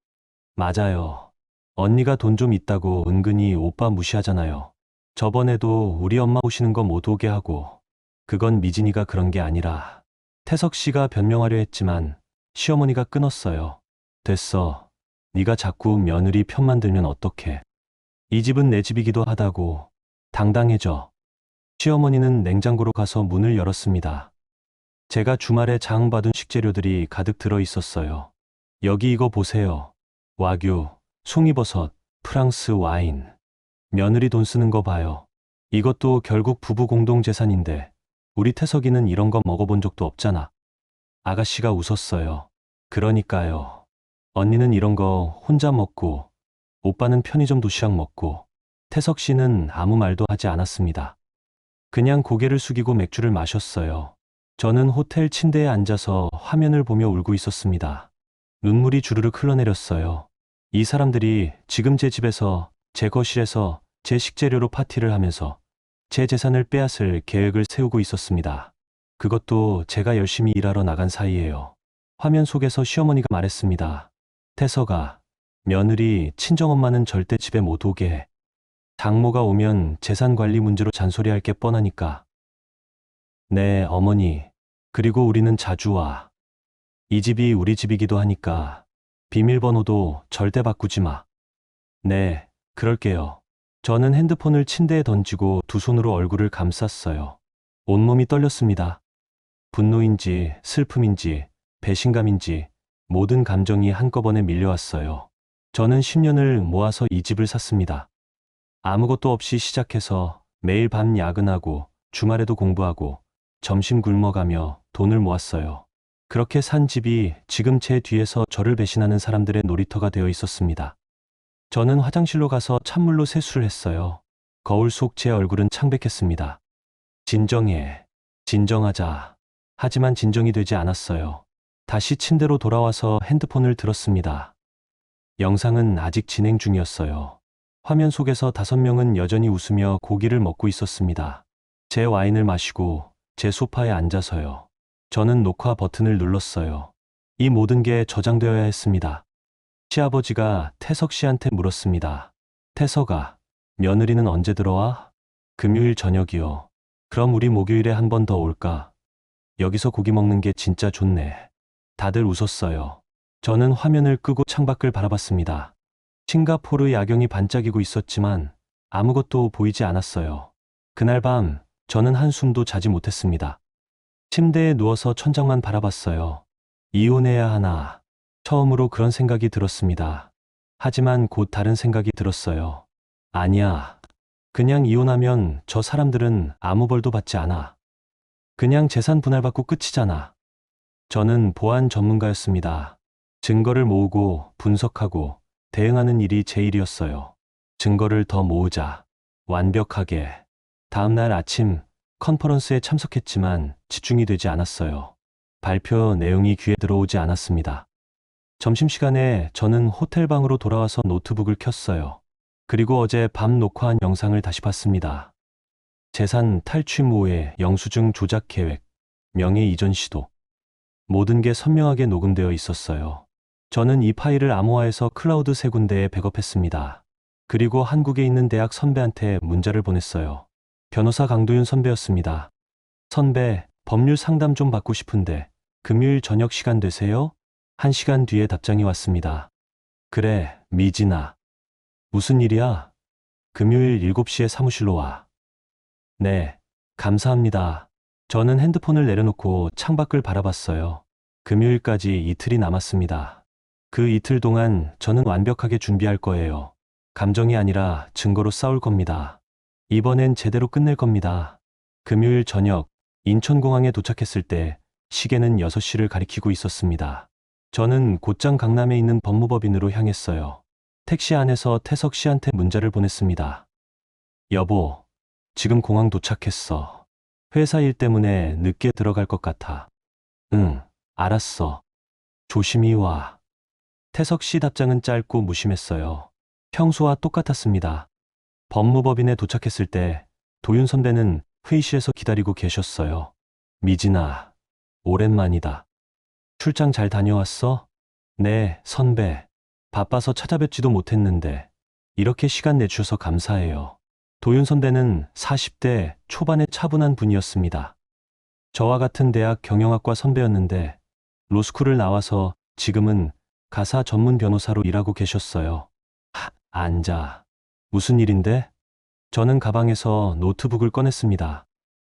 맞아요. 언니가 돈 좀 있다고 은근히 오빠 무시하잖아요. 저번에도 우리 엄마 오시는 거 못 오게 하고. 그건 미진이가 그런 게 아니라. 태석 씨가 변명하려 했지만 시어머니가 끊었어요. 됐어. 네가 자꾸 며느리 편만 들면 어떡해. 이 집은 내 집이기도 하다고. 당당해져. 시어머니는 냉장고로 가서 문을 열었습니다. 제가 주말에 장받은 식재료들이 가득 들어 있었어요. 여기 이거 보세요. 와규, 송이버섯, 프랑스 와인. 며느리 돈 쓰는 거 봐요. 이것도 결국 부부 공동 재산인데 우리 태석이는 이런 거 먹어본 적도 없잖아. 아가씨가 웃었어요. 그러니까요. 언니는 이런 거 혼자 먹고 오빠는 편의점 도시락 먹고 태석 씨는 아무 말도 하지 않았습니다. 그냥 고개를 숙이고 맥주를 마셨어요. 저는 호텔 침대에 앉아서 화면을 보며 울고 있었습니다. 눈물이 주르륵 흘러내렸어요. 이 사람들이 지금 제 집에서, 제 거실에서 제 식재료로 파티를 하면서 제 재산을 빼앗을 계획을 세우고 있었습니다. 그것도 제가 열심히 일하러 나간 사이에요. 화면 속에서 시어머니가 말했습니다. 태서가, 며느리 친정엄마는 절대 집에 못 오게 해. 장모가 오면 재산 관리 문제로 잔소리할 게 뻔하니까. 네, 어머니. 그리고 우리는 자주 와. 이 집이 우리 집이기도 하니까 비밀번호도 절대 바꾸지 마. 네, 그럴게요. 저는 핸드폰을 침대에 던지고 두 손으로 얼굴을 감쌌어요. 온몸이 떨렸습니다. 분노인지 슬픔인지 배신감인지 모든 감정이 한꺼번에 밀려왔어요. 저는 10년을 모아서 이 집을 샀습니다. 아무것도 없이 시작해서 매일 밤 야근하고 주말에도 공부하고 점심 굶어가며 돈을 모았어요. 그렇게 산 집이 지금 제 뒤에서 저를 배신하는 사람들의 놀이터가 되어 있었습니다. 저는 화장실로 가서 찬물로 세수를 했어요. 거울 속 제 얼굴은 창백했습니다. 진정해. 진정하자. 하지만 진정이 되지 않았어요. 다시 침대로 돌아와서 핸드폰을 들었습니다. 영상은 아직 진행 중이었어요. 화면 속에서 5명은 여전히 웃으며 고기를 먹고 있었습니다. 제 와인을 마시고 제 소파에 앉아서요. 저는 녹화 버튼을 눌렀어요. 이 모든 게 저장되어야 했습니다. 시아버지가 태석 씨한테 물었습니다. 태석아, 며느리는 언제 들어와? 금요일 저녁이요. 그럼 우리 목요일에 한 번 더 올까? 여기서 고기 먹는 게 진짜 좋네. 다들 웃었어요. 저는 화면을 끄고 창밖을 바라봤습니다. 싱가포르 야경이 반짝이고 있었지만 아무것도 보이지 않았어요. 그날 밤 저는 한숨도 자지 못했습니다. 침대에 누워서 천장만 바라봤어요. 이혼해야 하나. 처음으로 그런 생각이 들었습니다. 하지만 곧 다른 생각이 들었어요. 아니야. 그냥 이혼하면 저 사람들은 아무 벌도 받지 않아. 그냥 재산 분할받고 끝이잖아. 저는 보안 전문가였습니다. 증거를 모으고 분석하고 대응하는 일이 제 일이었어요. 증거를 더 모으자. 완벽하게. 다음날 아침 컨퍼런스에 참석했지만 집중이 되지 않았어요. 발표 내용이 귀에 들어오지 않았습니다. 점심시간에 저는 호텔방으로 돌아와서 노트북을 켰어요. 그리고 어제 밤 녹화한 영상을 다시 봤습니다. 재산 탈취 모의 영수증 조작 계획, 명예 이전 시도. 모든 게 선명하게 녹음되어 있었어요. 저는 이 파일을 암호화해서 클라우드 3군데에 백업했습니다. 그리고 한국에 있는 대학 선배한테 문자를 보냈어요. 변호사 강도윤 선배였습니다. 선배, 법률 상담 좀 받고 싶은데 금요일 저녁 시간 되세요? 1시간 뒤에 답장이 왔습니다. 그래, 미진아. 무슨 일이야? 금요일 7시에 사무실로 와. 네, 감사합니다. 저는 핸드폰을 내려놓고 창밖을 바라봤어요. 금요일까지 이틀이 남았습니다. 그 이틀 동안 저는 완벽하게 준비할 거예요. 감정이 아니라 증거로 싸울 겁니다. 이번엔 제대로 끝낼 겁니다. 금요일 저녁 인천공항에 도착했을 때 시계는 6시를 가리키고 있었습니다. 저는 곧장 강남에 있는 법무법인으로 향했어요. 택시 안에서 태석 씨한테 문자를 보냈습니다. 여보, 지금 공항 도착했어. 회사 일 때문에 늦게 들어갈 것 같아. 응, 알았어. 조심히 와. 태석 씨 답장은 짧고 무심했어요. 평소와 똑같았습니다. 법무법인에 도착했을 때 도윤 선배는 회의실에서 기다리고 계셨어요. 미진아, 오랜만이다. 출장 잘 다녀왔어? 네, 선배. 바빠서 찾아뵙지도 못했는데 이렇게 시간 내주셔서 감사해요. 도윤 선배는 40대 초반의 차분한 분이었습니다. 저와 같은 대학 경영학과 선배였는데 로스쿨을 나와서 지금은 가사 전문 변호사로 일하고 계셨어요. 앉아. 무슨 일인데? 저는 가방에서 노트북을 꺼냈습니다.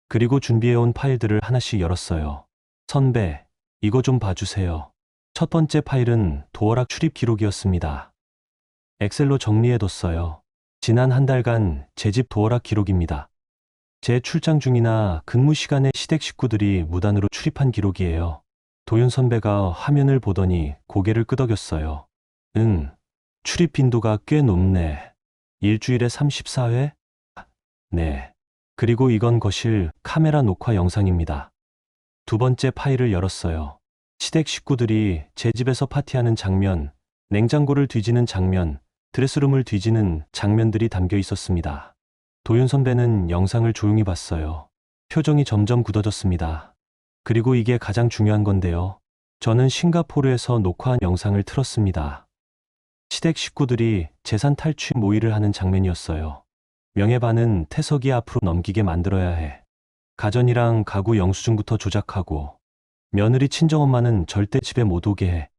그리고 준비해온 파일들을 하나씩 열었어요. 선배, 이거 좀 봐주세요. 첫 번째 파일은 도어락 출입 기록이었습니다. 엑셀로 정리해뒀어요. 지난 한 달간 제 집 도어락 기록입니다. 제 출장 중이나 근무 시간에 시댁 식구들이 무단으로 출입한 기록이에요. 도윤 선배가 화면을 보더니 고개를 끄덕였어요. 응, 출입 빈도가 꽤 높네. 일주일에 34회? 네. 그리고 이건 거실 카메라 녹화 영상입니다. 두 번째 파일을 열었어요. 시댁 식구들이 제 집에서 파티하는 장면, 냉장고를 뒤지는 장면, 드레스룸을 뒤지는 장면들이 담겨 있었습니다. 도윤 선배는 영상을 조용히 봤어요. 표정이 점점 굳어졌습니다. 그리고 이게 가장 중요한 건데요. 저는 싱가포르에서 녹화한 영상을 틀었습니다. 시댁 식구들이 재산 탈취 모의를 하는 장면이었어요. 명예반은 태석이 앞으로 넘기게 만들어야 해. 가전이랑 가구 영수증부터 조작하고 며느리 친정엄마는 절대 집에 못 오게 해.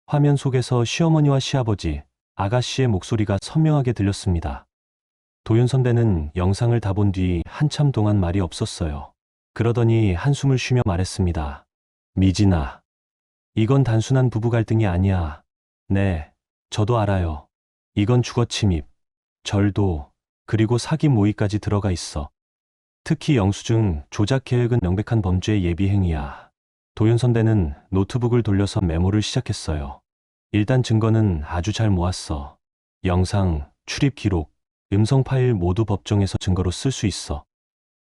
화면 속에서 시어머니와 시아버지, 아가씨의 목소리가 선명하게 들렸습니다. 도윤 선배는 영상을 다 본 뒤 한참 동안 말이 없었어요. 그러더니 한숨을 쉬며 말했습니다. 미진아, 이건 단순한 부부 갈등이 아니야. 네, 저도 알아요. 이건 주거 침입, 절도, 그리고 사기 모의까지 들어가 있어. 특히 영수증 조작 계획은 명백한 범죄의 예비 행위야. 도윤 선배는 노트북을 돌려서 메모를 시작했어요. 일단 증거는 아주 잘 모았어. 영상, 출입 기록, 음성 파일 모두 법정에서 증거로 쓸 수 있어.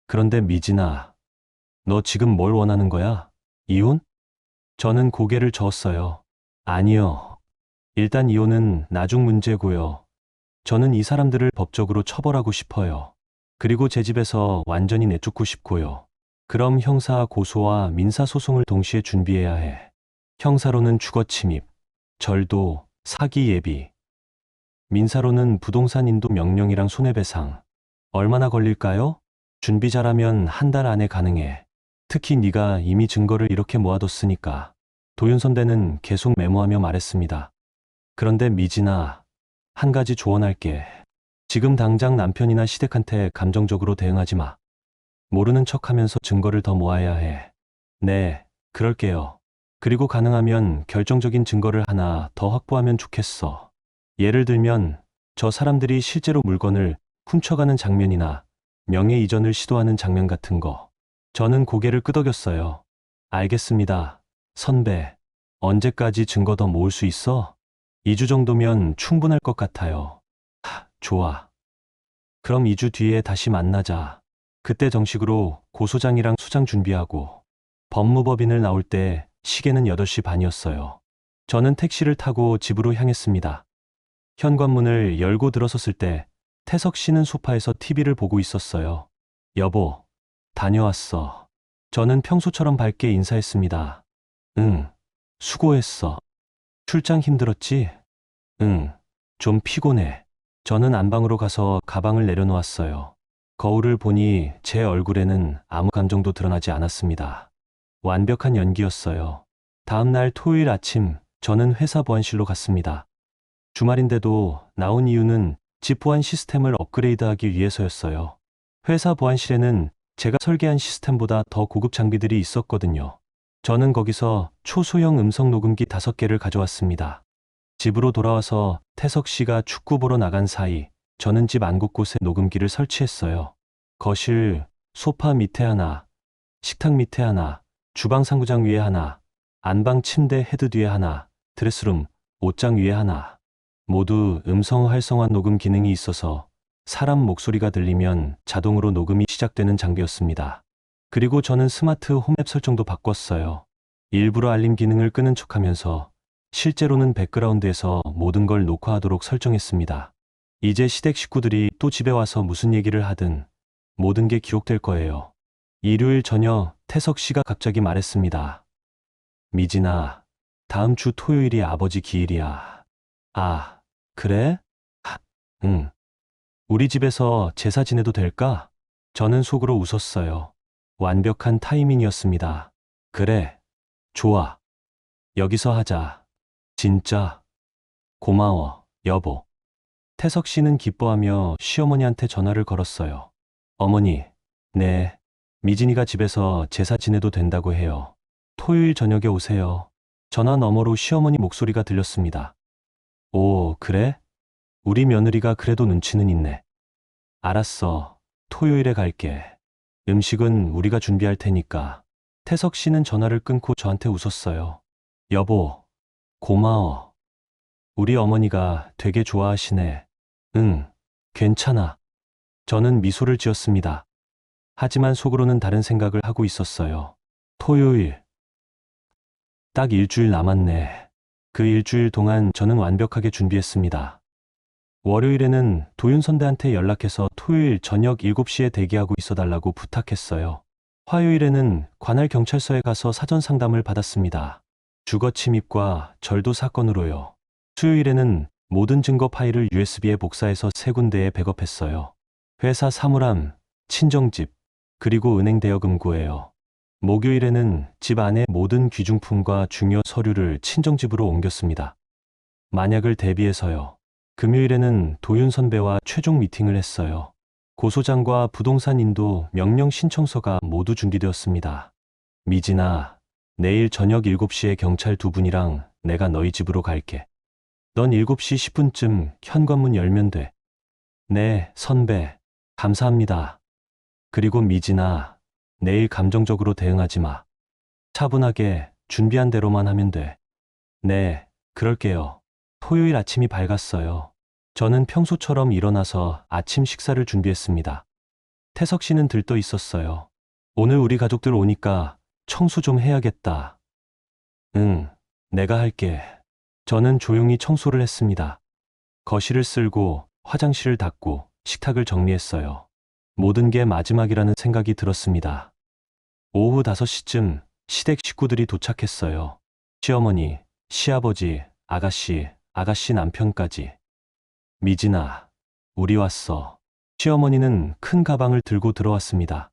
그런데 미진아, 너 지금 뭘 원하는 거야? 이혼? 저는 고개를 저었어요. 아니요. 일단 이혼은 나중 문제고요. 저는 이 사람들을 법적으로 처벌하고 싶어요. 그리고 제 집에서 완전히 내쫓고 싶고요. 그럼 형사 고소와 민사 소송을 동시에 준비해야 해. 형사로는 주거 침입, 절도, 사기 예비. 민사로는 부동산 인도 명령이랑 손해배상. 얼마나 걸릴까요? 준비 잘하면 한 달 안에 가능해. 특히 네가 이미 증거를 이렇게 모아뒀으니까. 도윤 선배는 계속 메모하며 말했습니다. 그런데 미진아, 한 가지 조언할게. 지금 당장 남편이나 시댁한테 감정적으로 대응하지 마. 모르는 척하면서 증거를 더 모아야 해. 네, 그럴게요. 그리고 가능하면 결정적인 증거를 하나 더 확보하면 좋겠어. 예를 들면 저 사람들이 실제로 물건을 훔쳐가는 장면이나 명예 이전을 시도하는 장면 같은 거. 저는 고개를 끄덕였어요. 알겠습니다. 선배, 언제까지 증거 더 모을 수 있어? 2주 정도면 충분할 것 같아요. 좋아. 그럼 2주 뒤에 다시 만나자. 그때 정식으로 고소장이랑 수장 준비하고 법무법인을 나올 때 시계는 8시 반이었어요. 저는 택시를 타고 집으로 향했습니다. 현관문을 열고 들어섰을 때 태석 씨는 소파에서 TV를 보고 있었어요. 여보, 다녀왔어. 저는 평소처럼 밝게 인사했습니다. 응, 수고했어. 출장 힘들었지? 응, 좀 피곤해. 저는 안방으로 가서 가방을 내려놓았어요. 거울을 보니 제 얼굴에는 아무 감정도 드러나지 않았습니다. 완벽한 연기였어요. 다음 날 토요일 아침, 저는 회사 보안실로 갔습니다. 주말인데도 나온 이유는 집 보안 시스템을 업그레이드하기 위해서였어요. 회사 보안실에는 제가 설계한 시스템보다 더 고급 장비들이 있었거든요. 저는 거기서 초소형 음성 녹음기 5개를 가져왔습니다. 집으로 돌아와서 태석 씨가 축구 보러 나간 사이 저는 집 안 곳곳에 녹음기를 설치했어요. 거실, 소파 밑에 하나, 식탁 밑에 하나, 주방 상부장 위에 하나, 안방 침대 헤드 뒤에 하나, 드레스룸, 옷장 위에 하나. 모두 음성 활성화 녹음 기능이 있어서 사람 목소리가 들리면 자동으로 녹음이 시작되는 장비였습니다. 그리고 저는 스마트 홈앱 설정도 바꿨어요. 일부러 알림 기능을 끄는 척하면서 실제로는 백그라운드에서 모든 걸 녹화하도록 설정했습니다. 이제 시댁 식구들이 또 집에 와서 무슨 얘기를 하든 모든 게 기록될 거예요. 일요일 저녁 태석 씨가 갑자기 말했습니다. 미진아, 다음 주 토요일이 아버지 기일이야. 아, 그래? 응. 우리 집에서 제사 지내도 될까? 저는 속으로 웃었어요. 완벽한 타이밍이었습니다. 그래, 좋아. 여기서 하자. 진짜 고마워, 여보. 태석 씨는 기뻐하며 시어머니한테 전화를 걸었어요. 어머니, 네, 미진이가 집에서 제사 지내도 된다고 해요. 토요일 저녁에 오세요. 전화 너머로 시어머니 목소리가 들렸습니다. 오, 그래? 우리 며느리가 그래도 눈치는 있네. 알았어. 토요일에 갈게. 음식은 우리가 준비할 테니까. 태석 씨는 전화를 끊고 저한테 웃었어요. 여보, 고마워. 우리 어머니가 되게 좋아하시네. 응, 괜찮아. 저는 미소를 지었습니다. 하지만 속으로는 다른 생각을 하고 있었어요. 토요일. 딱 일주일 남았네. 그 일주일 동안 저는 완벽하게 준비했습니다. 월요일에는 도윤 선배한테 연락해서 토요일 저녁 7시에 대기하고 있어달라고 부탁했어요. 화요일에는 관할 경찰서에 가서 사전 상담을 받았습니다. 주거 침입과 절도 사건으로요. 수요일에는 모든 증거 파일을 USB에 복사해서 3군데에 백업했어요. 회사 사물함, 친정집, 그리고 은행 대여금 구해요. 목요일에는 집 안에 모든 귀중품과 중요 서류를 친정집으로 옮겼습니다. 만약을 대비해서요. 금요일에는 도윤 선배와 최종 미팅을 했어요. 고소장과 부동산 인도 명령 신청서가 모두 준비되었습니다. 미진아, 내일 저녁 7시에 경찰 2분이랑 내가 너희 집으로 갈게. 넌 7시 10분쯤 현관문 열면 돼. 네, 선배. 감사합니다. 그리고 미진아, 내일 감정적으로 대응하지 마. 차분하게 준비한 대로만 하면 돼. 네, 그럴게요. 토요일 아침이 밝았어요. 저는 평소처럼 일어나서 아침 식사를 준비했습니다. 태석 씨는 들떠 있었어요. 오늘 우리 가족들 오니까 청소 좀 해야겠다. 응, 내가 할게. 저는 조용히 청소를 했습니다. 거실을 쓸고 화장실을 닦고 식탁을 정리했어요. 모든 게 마지막이라는 생각이 들었습니다. 오후 5시쯤 시댁 식구들이 도착했어요. 시어머니, 시아버지, 아가씨 남편까지. 미진아, 우리 왔어. 시어머니는 큰 가방을 들고 들어왔습니다.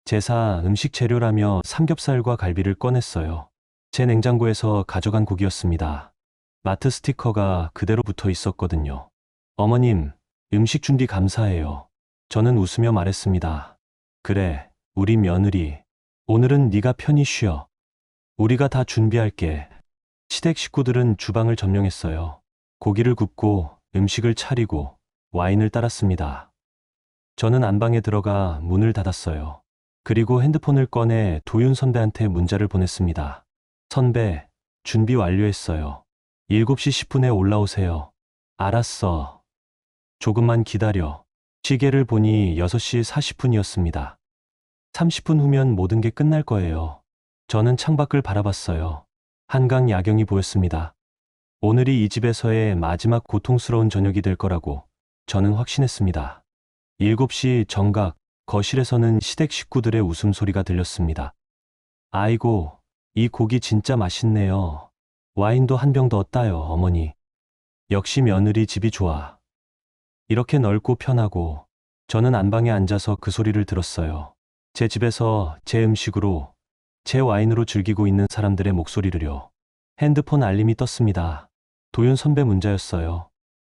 제사 음식 재료라며 삼겹살과 갈비를 꺼냈어요. 제 냉장고에서 가져간 고기였습니다. 마트 스티커가 그대로 붙어 있었거든요. 어머님, 음식 준비 감사해요. 저는 웃으며 말했습니다. 그래, 우리 며느리. 오늘은 네가 편히 쉬어. 우리가 다 준비할게. 시댁 식구들은 주방을 점령했어요. 고기를 굽고 음식을 차리고 와인을 따랐습니다. 저는 안방에 들어가 문을 닫았어요. 그리고 핸드폰을 꺼내 도윤 선배한테 문자를 보냈습니다. 선배, 준비 완료했어요. 7시 10분에 올라오세요. 알았어. 조금만 기다려. 시계를 보니 6시 40분이었습니다. 30분 후면 모든 게 끝날 거예요. 저는 창밖을 바라봤어요. 한강 야경이 보였습니다. 오늘이 이 집에서의 마지막 고통스러운 저녁이 될 거라고 저는 확신했습니다. 7시 정각, 거실에서는 시댁 식구들의 웃음소리가 들렸습니다. 아이고, 이 고기 진짜 맛있네요. 와인도 한 병 더 따요, 어머니. 역시 며느리 집이 좋아. 이렇게 넓고 편하고, 저는 안방에 앉아서 그 소리를 들었어요. 제 집에서 제 음식으로, 제 와인으로 즐기고 있는 사람들의 목소리를요. 핸드폰 알림이 떴습니다. 도윤 선배 문자였어요.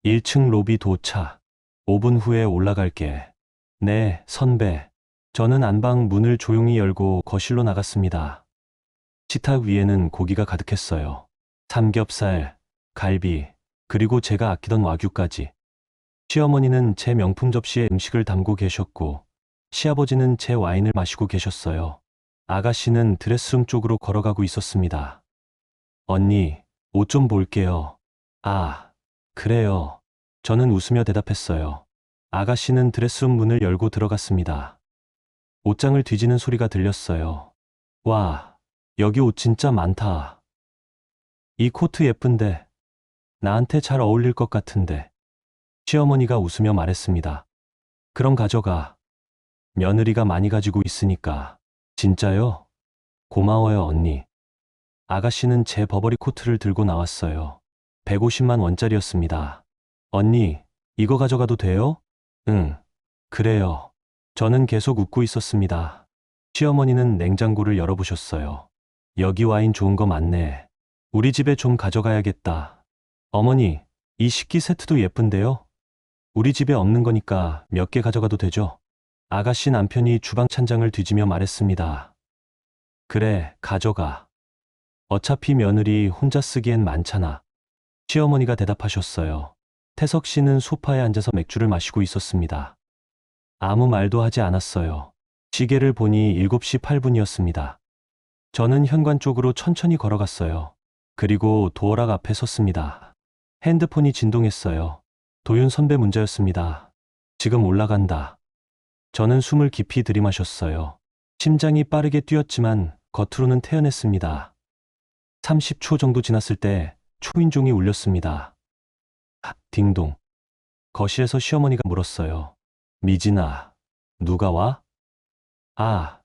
1층 로비 도착. 5분 후에 올라갈게. 네, 선배. 저는 안방 문을 조용히 열고 거실로 나갔습니다. 식탁 위에는 고기가 가득했어요. 삼겹살, 갈비, 그리고 제가 아끼던 와규까지. 시어머니는 제 명품 접시에 음식을 담고 계셨고, 시아버지는 제 와인을 마시고 계셨어요. 아가씨는 드레스룸 쪽으로 걸어가고 있었습니다. 언니, 옷 좀 볼게요. 아, 그래요. 저는 웃으며 대답했어요. 아가씨는 드레스룸 문을 열고 들어갔습니다. 옷장을 뒤지는 소리가 들렸어요. 와, 여기 옷 진짜 많다. 이 코트 예쁜데, 나한테 잘 어울릴 것 같은데. 시어머니가 웃으며 말했습니다. 그럼 가져가. 며느리가 많이 가지고 있으니까. 진짜요? 고마워요, 언니. 아가씨는 제 버버리 코트를 들고 나왔어요. 150만 원짜리였습니다. 언니, 이거 가져가도 돼요? 응, 그래요. 저는 계속 웃고 있었습니다. 시어머니는 냉장고를 열어보셨어요. 여기 와인 좋은 거 많네. 우리 집에 좀 가져가야겠다. 어머니, 이 식기 세트도 예쁜데요? 우리 집에 없는 거니까 몇 개 가져가도 되죠? 아가씨 남편이 주방 찬장을 뒤지며 말했습니다. 그래, 가져가. 어차피 며느리 혼자 쓰기엔 많잖아. 시어머니가 대답하셨어요. 태석 씨는 소파에 앉아서 맥주를 마시고 있었습니다. 아무 말도 하지 않았어요. 시계를 보니 7시 8분이었습니다. 저는 현관 쪽으로 천천히 걸어갔어요. 그리고 도어락 앞에 섰습니다. 핸드폰이 진동했어요. 도윤 선배 문자였습니다. 지금 올라간다. 저는 숨을 깊이 들이마셨어요. 심장이 빠르게 뛰었지만 겉으로는 태연했습니다. 30초 정도 지났을 때 초인종이 울렸습니다. 딩동. 거실에서 시어머니가 물었어요. 미진아, 누가 와? 아,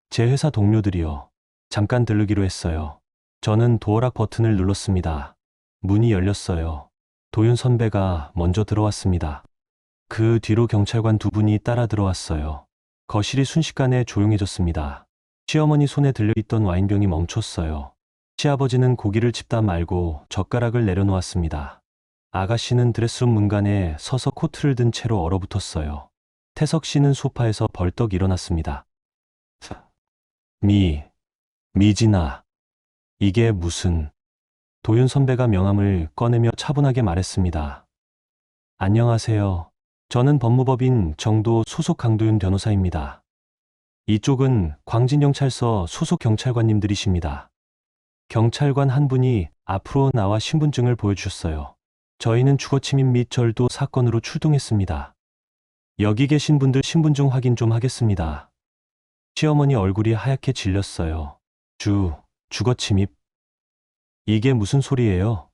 제 회사 동료들이요. 잠깐 들르기로 했어요. 저는 도어락 버튼을 눌렀습니다. 문이 열렸어요. 도윤 선배가 먼저 들어왔습니다. 그 뒤로 경찰관 두 분이 따라 들어왔어요. 거실이 순식간에 조용해졌습니다. 시어머니 손에 들려있던 와인병이 멈췄어요. 시아버지는 고기를 집다 말고 젓가락을 내려놓았습니다. 아가씨는 드레스룸 문간에 서서 코트를 든 채로 얼어붙었어요. 태석 씨는 소파에서 벌떡 일어났습니다. 미진아. 이게 무슨... 도윤 선배가 명함을 꺼내며 차분하게 말했습니다. 안녕하세요. 저는 법무법인 정도 소속 강도윤 변호사입니다. 이쪽은 광진경찰서 소속 경찰관님들이십니다. 경찰관 한 분이 앞으로 나와 신분증을 보여주셨어요. 저희는 주거침입 및 절도 사건으로 출동했습니다. 여기 계신 분들 신분증 확인 좀 하겠습니다. 시어머니 얼굴이 하얗게 질렸어요. 주거침입? 이게 무슨 소리예요?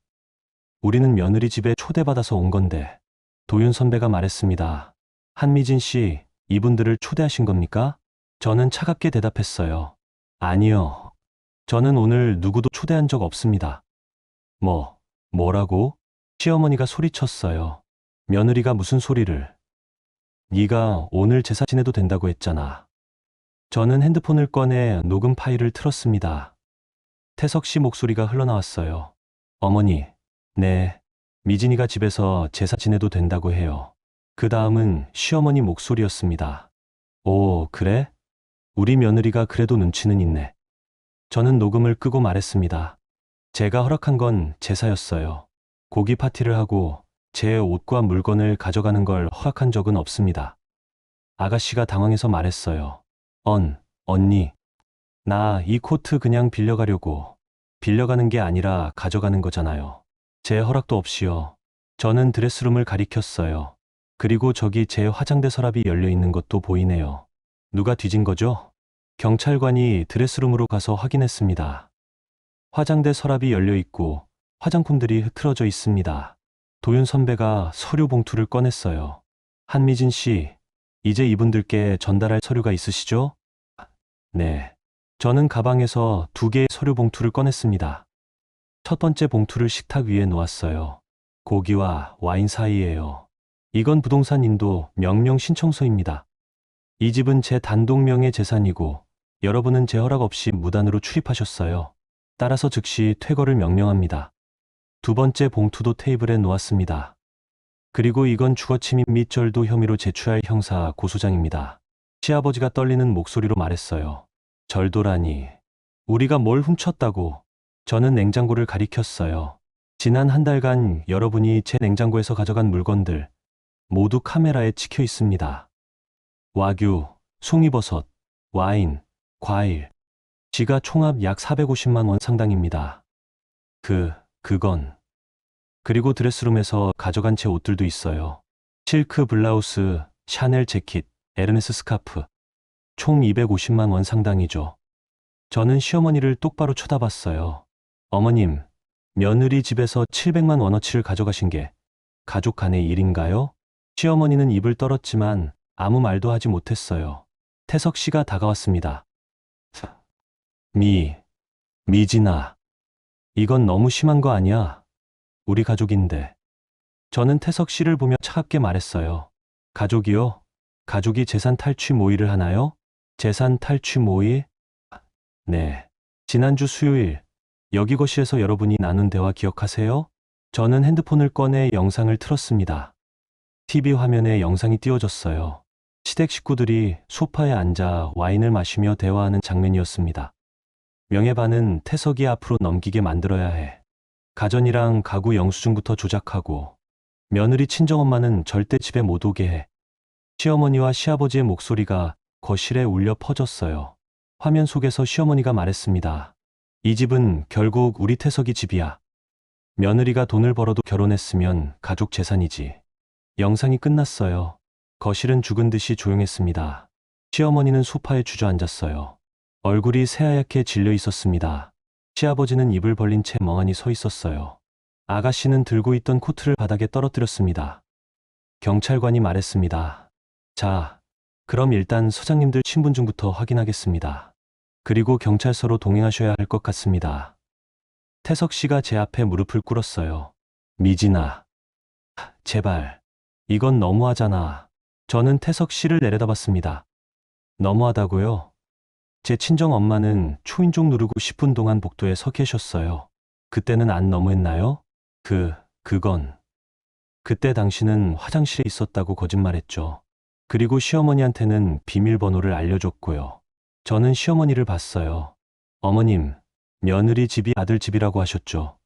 우리는 며느리 집에 초대받아서 온 건데. 도윤 선배가 말했습니다. 한미진 씨, 이분들을 초대하신 겁니까? 저는 차갑게 대답했어요. 아니요. 저는 오늘 누구도 초대한 적 없습니다. 뭐라고? 시어머니가 소리쳤어요. 며느리가 무슨 소리를. 네가 오늘 제사 지내도 된다고 했잖아. 저는 핸드폰을 꺼내 녹음 파일을 틀었습니다. 태석 씨 목소리가 흘러나왔어요. 어머니, 네, 미진이가 집에서 제사 지내도 된다고 해요. 그 다음은 시어머니 목소리였습니다. 오, 그래? 우리 며느리가 그래도 눈치는 있네. 저는 녹음을 끄고 말했습니다. 제가 허락한 건 제사였어요. 고기 파티를 하고 제 옷과 물건을 가져가는 걸 허락한 적은 없습니다. 아가씨가 당황해서 말했어요. 언니. 나 이 코트 그냥 빌려가려고. 빌려가는 게 아니라 가져가는 거잖아요. 제 허락도 없이요. 저는 드레스룸을 가리켰어요. 그리고 저기 제 화장대 서랍이 열려 있는 것도 보이네요. 누가 뒤진 거죠? 경찰관이 드레스룸으로 가서 확인했습니다. 화장대 서랍이 열려 있고 화장품들이 흐트러져 있습니다. 도윤 선배가 서류 봉투를 꺼냈어요. 한미진 씨, 이제 이분들께 전달할 서류가 있으시죠? 네. 저는 가방에서 2개의 서류 봉투를 꺼냈습니다. 첫 번째 봉투를 식탁 위에 놓았어요. 고기와 와인 사이예요. 이건 부동산 인도 명령 신청서입니다. 이 집은 제 단독 명의 재산이고 여러분은 제 허락 없이 무단으로 출입하셨어요. 따라서 즉시 퇴거를 명령합니다. 두 번째 봉투도 테이블에 놓았습니다. 그리고 이건 주거침입 및 절도 혐의로 제출할 형사 고소장입니다. 시아버지가 떨리는 목소리로 말했어요. 절도라니. 우리가 뭘 훔쳤다고. 저는 냉장고를 가리켰어요. 지난 한 달간 여러분이 제 냉장고에서 가져간 물건들 모두 카메라에 찍혀 있습니다. 와규, 송이버섯, 와인, 과일, 지가 총합 약 450만 원 상당입니다. 그건. 그리고 드레스룸에서 가져간 제 옷들도 있어요. 실크 블라우스, 샤넬 재킷, 에르메스 스카프. 총 250만 원 상당이죠. 저는 시어머니를 똑바로 쳐다봤어요. 어머님, 며느리 집에서 700만 원어치를 가져가신 게 가족 간의 일인가요? 시어머니는 입을 떨었지만 아무 말도 하지 못했어요. 태석 씨가 다가왔습니다. 미진아. 이건 너무 심한 거 아니야? 우리 가족인데. 저는 태석 씨를 보며 차갑게 말했어요. 가족이요? 가족이 재산 탈취 모의를 하나요? 재산 탈취 모의? 네. 지난주 수요일, 여기 거실에서 여러분이 나눈 대화 기억하세요? 저는 핸드폰을 꺼내 영상을 틀었습니다. TV 화면에 영상이 띄워졌어요. 시댁 식구들이 소파에 앉아 와인을 마시며 대화하는 장면이었습니다. 명예반은 태석이 앞으로 넘기게 만들어야 해. 가전이랑 가구 영수증부터 조작하고 며느리 친정엄마는 절대 집에 못 오게 해. 시어머니와 시아버지의 목소리가 거실에 울려 퍼졌어요. 화면 속에서 시어머니가 말했습니다. 이 집은 결국 우리 태석이 집이야. 며느리가 돈을 벌어도 결혼했으면 가족 재산이지. 영상이 끝났어요. 거실은 죽은 듯이 조용했습니다. 시어머니는 소파에 주저앉았어요. 얼굴이 새하얗게 질려 있었습니다. 시아버지는 입을 벌린 채 멍하니 서 있었어요. 아가씨는 들고 있던 코트를 바닥에 떨어뜨렸습니다. 경찰관이 말했습니다. 자, 그럼 일단 서장님들 신분증부터 확인하겠습니다. 그리고 경찰서로 동행하셔야 할 것 같습니다. 태석 씨가 제 앞에 무릎을 꿇었어요. 미진아. 제발. 이건 너무하잖아. 저는 태석 씨를 내려다봤습니다. 너무하다고요? 제 친정 엄마는 초인종 누르고 10분 동안 복도에 서 계셨어요. 그때는 안 너무했나요? 그건. 그때 당신은 화장실에 있었다고 거짓말했죠. 그리고 시어머니한테는 비밀번호를 알려줬고요. 저는 시어머니를 봤어요. 어머님, 며느리 집이 아들 집이라고 하셨죠.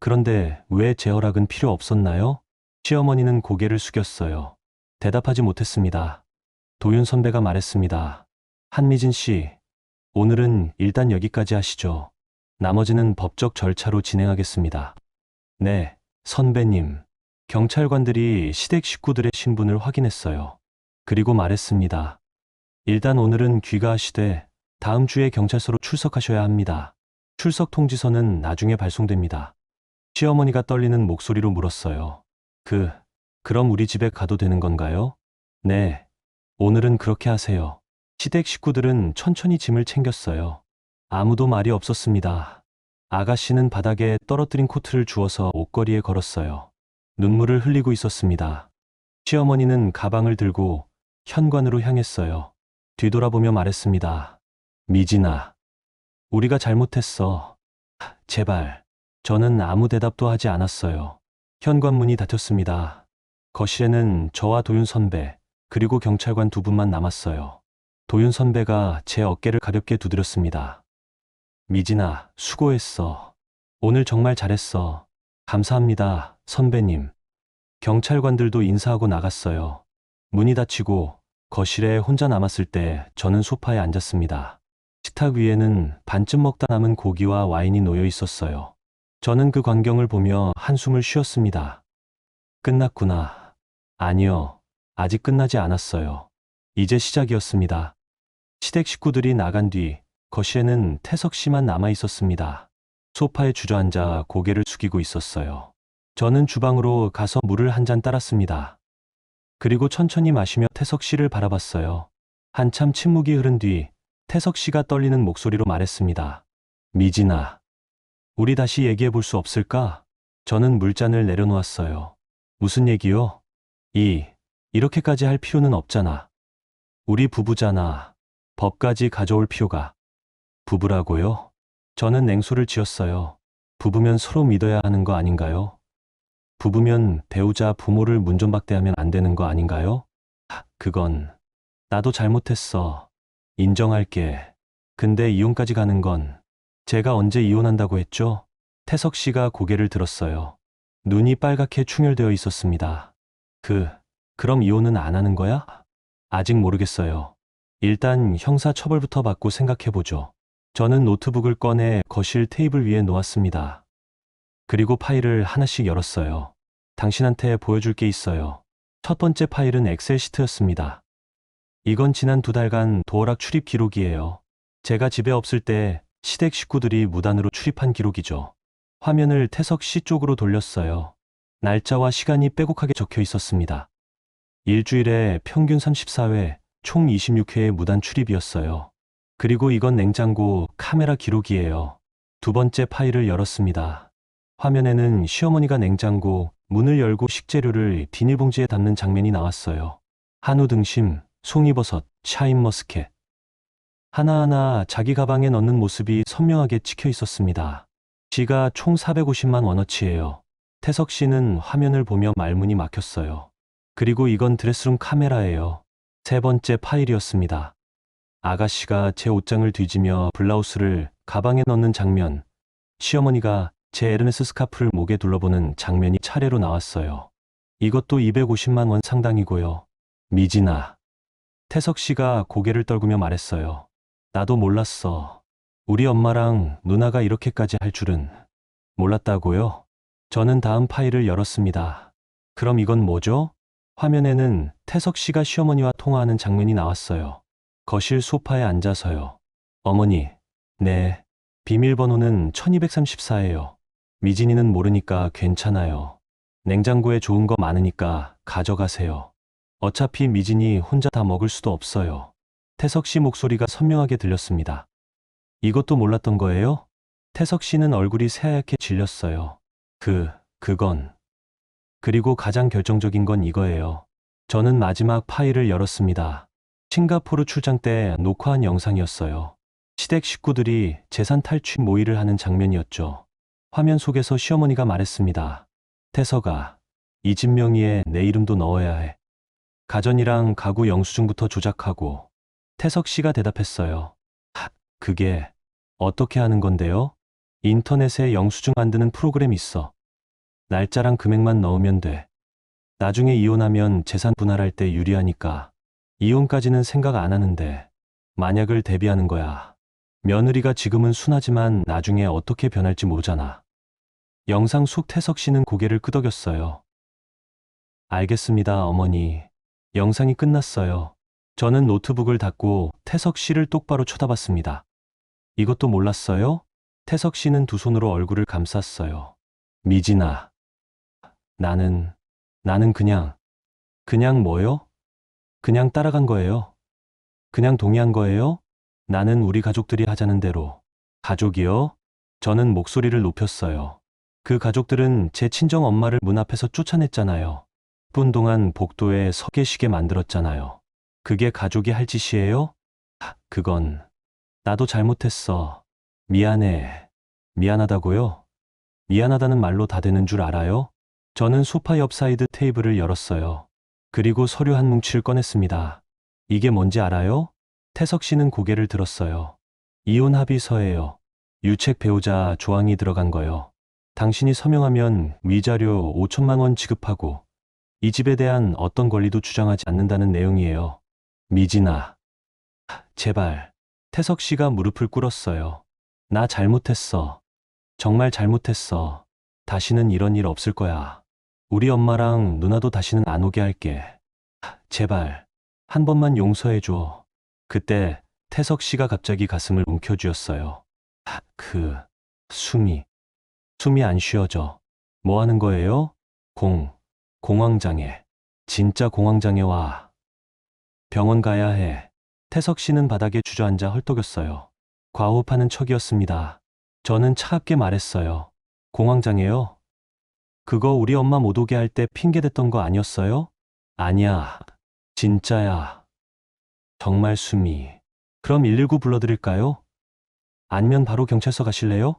그런데 왜 제 허락은 필요 없었나요? 시어머니는 고개를 숙였어요. 대답하지 못했습니다. 도윤 선배가 말했습니다. 한미진 씨, 오늘은 일단 여기까지 하시죠. 나머지는 법적 절차로 진행하겠습니다. 네, 선배님. 경찰관들이 시댁 식구들의 신분을 확인했어요. 그리고 말했습니다. 일단 오늘은 귀가하시되 다음 주에 경찰서로 출석하셔야 합니다. 출석 통지서는 나중에 발송됩니다. 시어머니가 떨리는 목소리로 물었어요. 그럼 우리 집에 가도 되는 건가요? 네, 오늘은 그렇게 하세요. 시댁 식구들은 천천히 짐을 챙겼어요. 아무도 말이 없었습니다. 아가씨는 바닥에 떨어뜨린 코트를 주워서 옷걸이에 걸었어요. 눈물을 흘리고 있었습니다. 시어머니는 가방을 들고 현관으로 향했어요. 뒤돌아보며 말했습니다. 미진아, 우리가 잘못했어. 제발. 저는 아무 대답도 하지 않았어요. 현관문이 닫혔습니다. 거실에는 저와 도윤 선배, 그리고 경찰관 2분만 남았어요. 도윤 선배가 제 어깨를 가볍게 두드렸습니다. 미진아, 수고했어. 오늘 정말 잘했어. 감사합니다, 선배님. 경찰관들도 인사하고 나갔어요. 문이 닫히고 거실에 혼자 남았을 때 저는 소파에 앉았습니다. 식탁 위에는 반쯤 먹다 남은 고기와 와인이 놓여 있었어요. 저는 그 광경을 보며 한숨을 쉬었습니다. 끝났구나. 아니요. 아직 끝나지 않았어요. 이제 시작이었습니다. 시댁 식구들이 나간 뒤 거실에는 태석 씨만 남아 있었습니다. 소파에 주저앉아 고개를 숙이고 있었어요. 저는 주방으로 가서 물을 한 잔 따랐습니다. 그리고 천천히 마시며 태석 씨를 바라봤어요. 한참 침묵이 흐른 뒤 태석 씨가 떨리는 목소리로 말했습니다. 미진아, 우리 다시 얘기해 볼 수 없을까? 저는 물잔을 내려놓았어요. 무슨 얘기요? 이렇게까지 할 필요는 없잖아. 우리 부부잖아. 법까지 가져올 필요가. 부부라고요? 저는 냉소를 지었어요. 부부면 서로 믿어야 하는 거 아닌가요? 부부면 배우자 부모를 문전박대하면 안 되는 거 아닌가요? 그건 나도 잘못했어. 인정할게. 근데 이혼까지 가는 건 제가 언제 이혼한다고 했죠? 태석 씨가 고개를 들었어요. 눈이 빨갛게 충혈되어 있었습니다. 그럼 이혼은 안 하는 거야? 아직 모르겠어요. 일단 형사 처벌부터 받고 생각해보죠. 저는 노트북을 꺼내 거실 테이블 위에 놓았습니다. 그리고 파일을 하나씩 열었어요. 당신한테 보여줄 게 있어요. 첫 번째 파일은 엑셀 시트였습니다. 이건 지난 2달간 도어락 출입 기록이에요. 제가 집에 없을 때 시댁 식구들이 무단으로 출입한 기록이죠. 화면을 태석 씨 쪽으로 돌렸어요. 날짜와 시간이 빼곡하게 적혀 있었습니다. 일주일에 평균 34회, 총 26회의 무단 출입이었어요. 그리고 이건 냉장고 카메라 기록이에요. 두 번째 파일을 열었습니다. 화면에는 시어머니가 냉장고 문을 열고 식재료를 비닐봉지에 담는 장면이 나왔어요. 한우 등심, 송이버섯, 샤인머스켓. 하나하나 자기 가방에 넣는 모습이 선명하게 찍혀 있었습니다. 지가 총 450만 원어치예요. 태석 씨는 화면을 보며 말문이 막혔어요. 그리고 이건 드레스룸 카메라예요. 세 번째 파일이었습니다. 아가씨가 제 옷장을 뒤지며 블라우스를 가방에 넣는 장면, 시어머니가 제 에르메스 스카프를 목에 둘러보는 장면이 차례로 나왔어요. 이것도 250만 원 상당이고요. 미진아. 태석 씨가 고개를 떨구며 말했어요. 나도 몰랐어. 우리 엄마랑 누나가 이렇게까지 할 줄은 몰랐다고요? 저는 다음 파일을 열었습니다. 그럼 이건 뭐죠? 화면에는 태석 씨가 시어머니와 통화하는 장면이 나왔어요. 거실 소파에 앉아서요. 어머니, 네. 비밀번호는 1234예요. 미진이는 모르니까 괜찮아요. 냉장고에 좋은 거 많으니까 가져가세요. 어차피 미진이 혼자 다 먹을 수도 없어요. 태석 씨 목소리가 선명하게 들렸습니다. 이것도 몰랐던 거예요? 태석 씨는 얼굴이 새하얗게 질렸어요. 그건. 그리고 가장 결정적인 건 이거예요. 저는 마지막 파일을 열었습니다. 싱가포르 출장 때 녹화한 영상이었어요. 시댁 식구들이 재산 탈취 모의를 하는 장면이었죠. 화면 속에서 시어머니가 말했습니다. 태석아, 이 집 명의에 내 이름도 넣어야 해. 가전이랑 가구 영수증부터 조작하고. 태석 씨가 대답했어요. 그게 어떻게 하는 건데요? 인터넷에 영수증 만드는 프로그램 있어. 날짜랑 금액만 넣으면 돼. 나중에 이혼하면 재산 분할할 때 유리하니까. 이혼까지는 생각 안 하는데 만약을 대비하는 거야. 며느리가 지금은 순하지만 나중에 어떻게 변할지 모르잖아. 영상 속 태석 씨는 고개를 끄덕였어요. 알겠습니다, 어머니. 영상이 끝났어요. 저는 노트북을 닫고 태석 씨를 똑바로 쳐다봤습니다. 이것도 몰랐어요? 태석 씨는 두 손으로 얼굴을 감쌌어요. 미진아. 나는 그냥 뭐요? 그냥 따라간 거예요. 그냥 동의한 거예요? 나는 우리 가족들이 하자는 대로. 가족이요? 저는 목소리를 높였어요. 그 가족들은 제 친정 엄마를 문 앞에서 쫓아냈잖아요. 10분 동안 복도에 서 계시게 만들었잖아요. 그게 가족이 할 짓이에요? 그건 나도 잘못했어. 미안해. 미안하다고요? 미안하다는 말로 다 되는 줄 알아요? 저는 소파 옆 사이드 테이블을 열었어요. 그리고 서류 한 뭉치를 꺼냈습니다. 이게 뭔지 알아요? 태석 씨는 고개를 들었어요. 이혼 합의서예요. 유책 배우자 조항이 들어간 거요. 당신이 서명하면 위자료 5천만 원 지급하고 이 집에 대한 어떤 권리도 주장하지 않는다는 내용이에요. 미진아. 제발. 태석 씨가 무릎을 꿇었어요. 나 잘못했어. 정말 잘못했어. 다시는 이런 일 없을 거야. 우리 엄마랑 누나도 다시는 안 오게 할게. 제발, 한 번만 용서해줘. 그때 태석 씨가 갑자기 가슴을 움켜쥐었어요. 숨이 안 쉬어져. 뭐 하는 거예요? 공황장애. 진짜 공황장애 와. 병원 가야 해. 태석 씨는 바닥에 주저앉아 헐떡였어요. 과호흡하는 척이었습니다. 저는 차갑게 말했어요. 공황장애요? 그거 우리 엄마 못 오게 할 때 핑계댔던 거 아니었어요? 아니야. 진짜야. 정말 숨이. 그럼 119 불러드릴까요? 아니면 바로 경찰서 가실래요?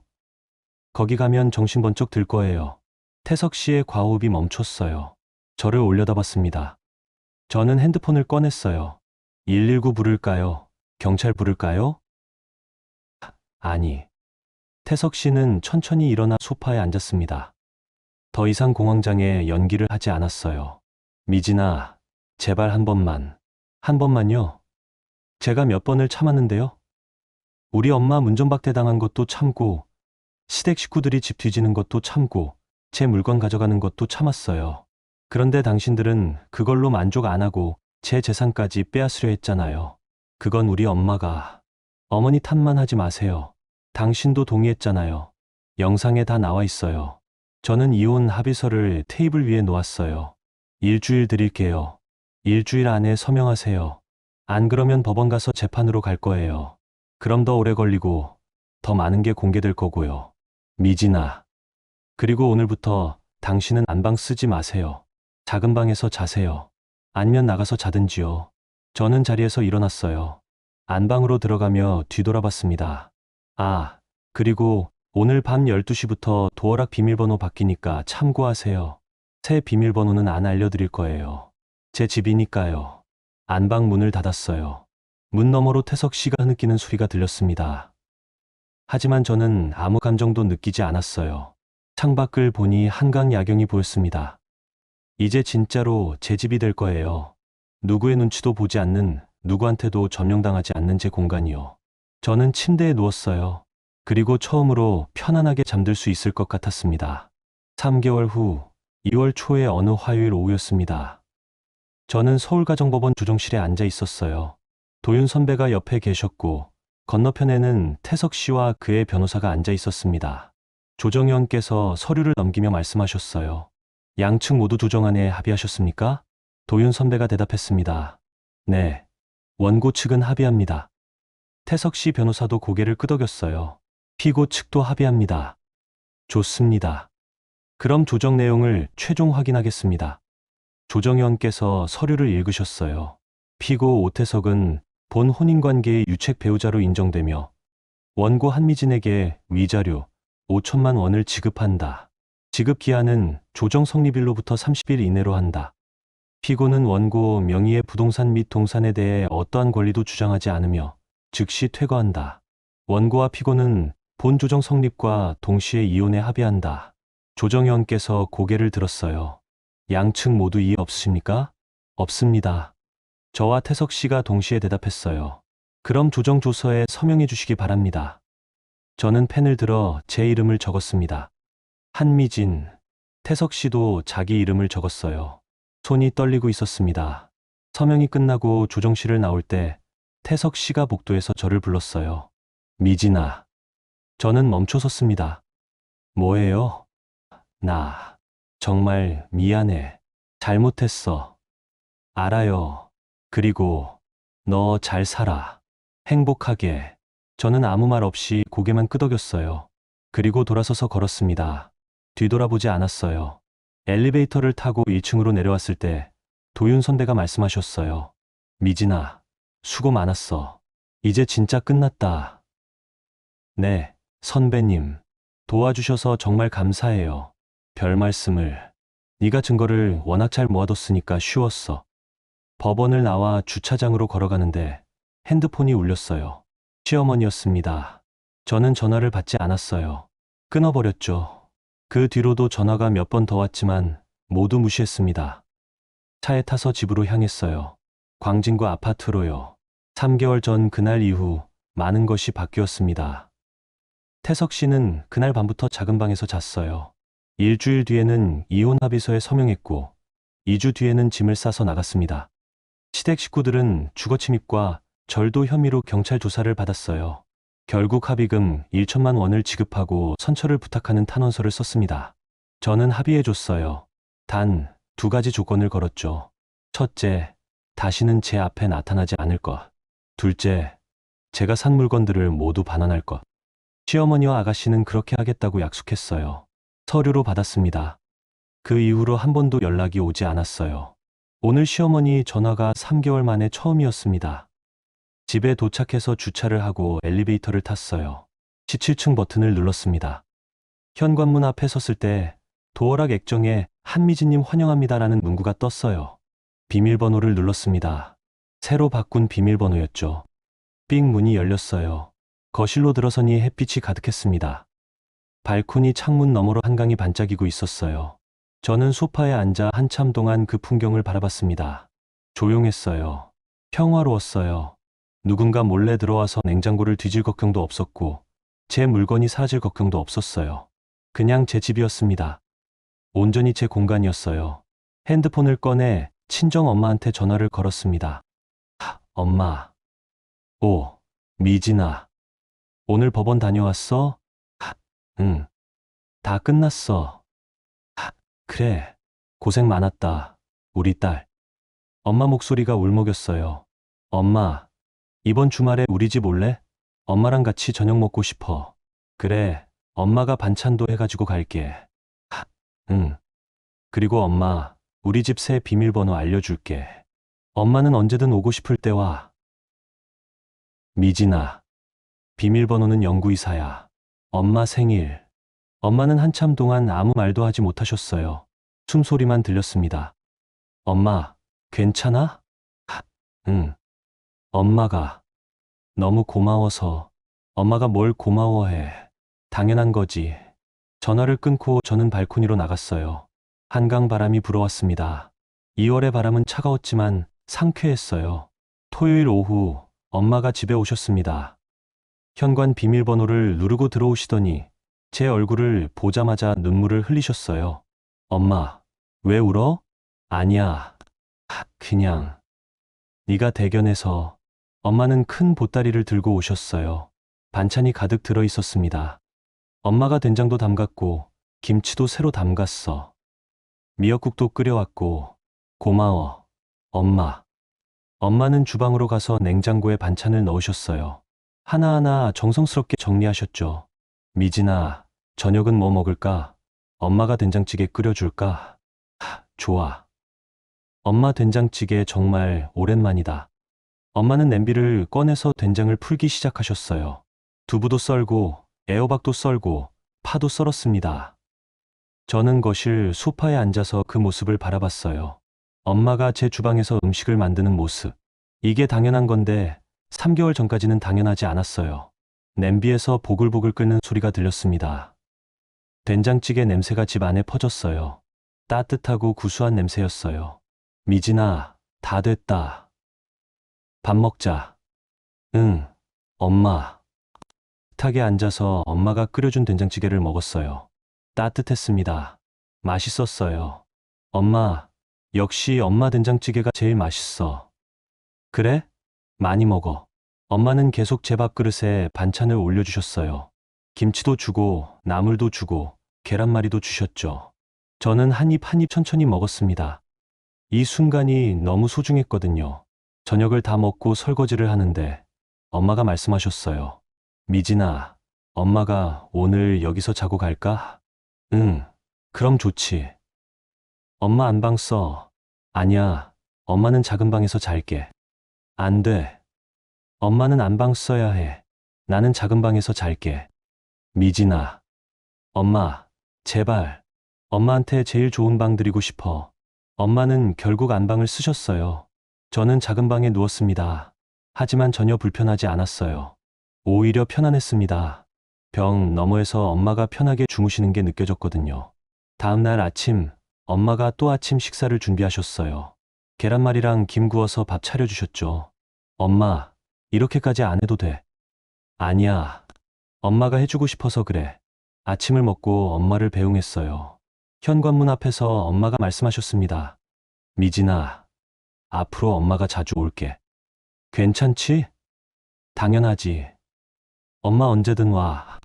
거기 가면 정신 번쩍 들 거예요. 태석 씨의 과호흡이 멈췄어요. 저를 올려다봤습니다. 저는 핸드폰을 꺼냈어요. 119 부를까요? 경찰 부를까요? 아니. 태석 씨는 천천히 일어나 소파에 앉았습니다. 더 이상 공황장애 연기를 하지 않았어요. 미진아, 제발 한 번만. 한 번만요. 제가 몇 번을 참았는데요. 우리 엄마 문전박대 당한 것도 참고, 시댁 식구들이 집 뒤지는 것도 참고, 제 물건 가져가는 것도 참았어요. 그런데 당신들은 그걸로 만족 안 하고 제 재산까지 빼앗으려 했잖아요. 그건 우리 엄마가. 어머니 탓만 하지 마세요. 당신도 동의했잖아요. 영상에 다 나와 있어요. 저는 이혼 합의서를 테이블 위에 놓았어요. 일주일 드릴게요. 일주일 안에 서명하세요. 안 그러면 법원 가서 재판으로 갈 거예요. 그럼 더 오래 걸리고 더 많은 게 공개될 거고요. 미진아. 그리고 오늘부터 당신은 안방 쓰지 마세요. 작은 방에서 자세요. 아니면 나가서 자든지요. 저는 자리에서 일어났어요. 안방으로 들어가며 뒤돌아봤습니다. 아, 그리고 오늘 밤 12시부터 도어락 비밀번호 바뀌니까 참고하세요. 새 비밀번호는 안 알려드릴 거예요. 제 집이니까요. 안방 문을 닫았어요. 문 너머로 태석 씨가 흐느끼는 소리가 들렸습니다. 하지만 저는 아무 감정도 느끼지 않았어요. 창밖을 보니 한강 야경이 보였습니다. 이제 진짜로 제 집이 될 거예요. 누구의 눈치도 보지 않는, 누구한테도 점령당하지 않는 제 공간이요. 저는 침대에 누웠어요. 그리고 처음으로 편안하게 잠들 수 있을 것 같았습니다. 3개월 후 2월 초의 어느 화요일 오후였습니다. 저는 서울가정법원 조정실에 앉아 있었어요. 도윤 선배가 옆에 계셨고 건너편에는 태석 씨와 그의 변호사가 앉아 있었습니다. 조정위원께서 서류를 넘기며 말씀하셨어요. 양측 모두 조정안에 합의하셨습니까? 도윤 선배가 대답했습니다. 네. 원고 측은 합의합니다. 태석 씨 변호사도 고개를 끄덕였어요. 피고 측도 합의합니다. 좋습니다. 그럼 조정 내용을 최종 확인하겠습니다. 조정위원께서 서류를 읽으셨어요. 피고 오태석은 본 혼인관계의 유책 배우자로 인정되며 원고 한미진에게 위자료 5천만 원을 지급한다. 지급 기한은 조정 성립일로부터 30일 이내로 한다. 피고는 원고 명의의 부동산 및 동산에 대해 어떠한 권리도 주장하지 않으며 즉시 퇴거한다. 원고와 피고는 본 조정 성립과 동시에 이혼에 합의한다. 조정위원께서 고개를 들었어요. 양측 모두 이해 없으십니까? 없습니다. 저와 태석 씨가 동시에 대답했어요. 그럼 조정 조서에 서명해 주시기 바랍니다. 저는 펜을 들어 제 이름을 적었습니다. 한미진, 태석 씨도 자기 이름을 적었어요. 손이 떨리고 있었습니다. 서명이 끝나고 조정실을 나올 때 태석 씨가 복도에서 저를 불렀어요. 미진아. 저는 멈춰섰습니다. 뭐예요? 나 정말 미안해. 잘못했어. 알아요. 그리고 너 잘 살아. 행복하게. 저는 아무 말 없이 고개만 끄덕였어요. 그리고 돌아서서 걸었습니다. 뒤돌아보지 않았어요. 엘리베이터를 타고 1층으로 내려왔을 때 도윤 선배가 말씀하셨어요. 미진아, 수고 많았어. 이제 진짜 끝났다. 네, 선배님. 도와주셔서 정말 감사해요. 별 말씀을. 네가 증거를 워낙 잘 모아뒀으니까 쉬웠어. 법원을 나와 주차장으로 걸어가는데 핸드폰이 울렸어요. 시어머니였습니다. 저는 전화를 받지 않았어요. 끊어버렸죠. 그 뒤로도 전화가 몇 번 더 왔지만 모두 무시했습니다. 차에 타서 집으로 향했어요. 광진구 아파트로요. 3개월 전 그날 이후 많은 것이 바뀌었습니다. 태석 씨는 그날 밤부터 작은 방에서 잤어요. 일주일 뒤에는 이혼 합의서에 서명했고 2주 뒤에는 짐을 싸서 나갔습니다. 시댁 식구들은 주거 침입과 절도 혐의로 경찰 조사를 받았어요. 결국 합의금 1천만 원을 지급하고 선처를 부탁하는 탄원서를 썼습니다. 저는 합의해줬어요. 단 2가지 조건을 걸었죠. 첫째, 다시는 제 앞에 나타나지 않을 것. 둘째, 제가 산 물건들을 모두 반환할 것. 시어머니와 아가씨는 그렇게 하겠다고 약속했어요. 서류로 받았습니다. 그 이후로 한 번도 연락이 오지 않았어요. 오늘 시어머니 전화가 3개월 만에 처음이었습니다. 집에 도착해서 주차를 하고 엘리베이터를 탔어요. 17층 버튼을 눌렀습니다. 현관문 앞에 섰을 때 도어락 액정에 한미진님 환영합니다라는 문구가 떴어요. 비밀번호를 눌렀습니다. 새로 바꾼 비밀번호였죠. 삑 문이 열렸어요. 거실로 들어서니 햇빛이 가득했습니다. 발코니 창문 너머로 한강이 반짝이고 있었어요. 저는 소파에 앉아 한참 동안 그 풍경을 바라봤습니다. 조용했어요. 평화로웠어요. 누군가 몰래 들어와서 냉장고를 뒤질 걱정도 없었고 제 물건이 사라질 걱정도 없었어요. 그냥 제 집이었습니다. 온전히 제 공간이었어요. 핸드폰을 꺼내 친정 엄마한테 전화를 걸었습니다. 엄마. 오, 미진아. 오늘 법원 다녀왔어? 응. 다 끝났어. 그래. 고생 많았다. 우리 딸. 엄마 목소리가 울먹였어요. 엄마, 이번 주말에 우리 집 올래? 엄마랑 같이 저녁 먹고 싶어. 그래. 엄마가 반찬도 해가지고 갈게. 응. 그리고 엄마, 우리 집 새 비밀번호 알려줄게. 엄마는 언제든 오고 싶을 때 와. 미진아. 비밀번호는 0924야. 엄마 생일. 엄마는 한참 동안 아무 말도 하지 못하셨어요. 숨소리만 들렸습니다. 엄마, 괜찮아? 응. 엄마가 너무 고마워서. 엄마가 뭘 고마워해. 당연한 거지. 전화를 끊고 저는 발코니로 나갔어요. 한강 바람이 불어왔습니다. 2월의 바람은 차가웠지만 상쾌했어요. 토요일 오후 엄마가 집에 오셨습니다. 현관 비밀번호를 누르고 들어오시더니 제 얼굴을 보자마자 눈물을 흘리셨어요. 엄마, 왜 울어? 아니야. 그냥. 네가 대견해서. 엄마는 큰 보따리를 들고 오셨어요. 반찬이 가득 들어 있었습니다. 엄마가 된장도 담갔고 김치도 새로 담갔어. 미역국도 끓여왔고. 고마워. 엄마. 엄마는 주방으로 가서 냉장고에 반찬을 넣으셨어요. 하나하나 정성스럽게 정리하셨죠. 미진아, 저녁은 뭐 먹을까? 엄마가 된장찌개 끓여줄까? 좋아. 엄마 된장찌개 정말 오랜만이다. 엄마는 냄비를 꺼내서 된장을 풀기 시작하셨어요. 두부도 썰고, 애호박도 썰고, 파도 썰었습니다. 저는 거실 소파에 앉아서 그 모습을 바라봤어요. 엄마가 제 주방에서 음식을 만드는 모습. 이게 당연한 건데 3개월 전까지는 당연하지 않았어요. 냄비에서 보글보글 끓는 소리가 들렸습니다. 된장찌개 냄새가 집 안에 퍼졌어요. 따뜻하고 구수한 냄새였어요. 미진아, 다 됐다. 밥 먹자. 응, 엄마. 탁에 앉아서 엄마가 끓여준 된장찌개를 먹었어요. 따뜻했습니다. 맛있었어요. 엄마, 역시 엄마 된장찌개가 제일 맛있어. 그래? 많이 먹어. 엄마는 계속 제 밥그릇에 반찬을 올려주셨어요. 김치도 주고, 나물도 주고, 계란말이도 주셨죠. 저는 한 입 한 입 천천히 먹었습니다. 이 순간이 너무 소중했거든요. 저녁을 다 먹고 설거지를 하는데 엄마가 말씀하셨어요. 미진아, 엄마가 오늘 여기서 자고 갈까? 응, 그럼 좋지. 엄마 안방 써. 아니야, 엄마는 작은 방에서 잘게. 안 돼. 엄마는 안방 써야 해. 나는 작은 방에서 잘게. 미진아. 엄마, 제발. 엄마한테 제일 좋은 방 드리고 싶어. 엄마는 결국 안방을 쓰셨어요. 저는 작은 방에 누웠습니다. 하지만 전혀 불편하지 않았어요. 오히려 편안했습니다. 벽 너머에서 엄마가 편하게 주무시는 게 느껴졌거든요. 다음 날 아침, 엄마가 또 아침 식사를 준비하셨어요. 계란말이랑 김 구워서 밥 차려주셨죠. 엄마, 이렇게까지 안 해도 돼. 아니야. 엄마가 해주고 싶어서 그래. 아침을 먹고 엄마를 배웅했어요. 현관문 앞에서 엄마가 말씀하셨습니다. 미진아, 앞으로 엄마가 자주 올게. 괜찮지? 당연하지. 엄마 언제든 와.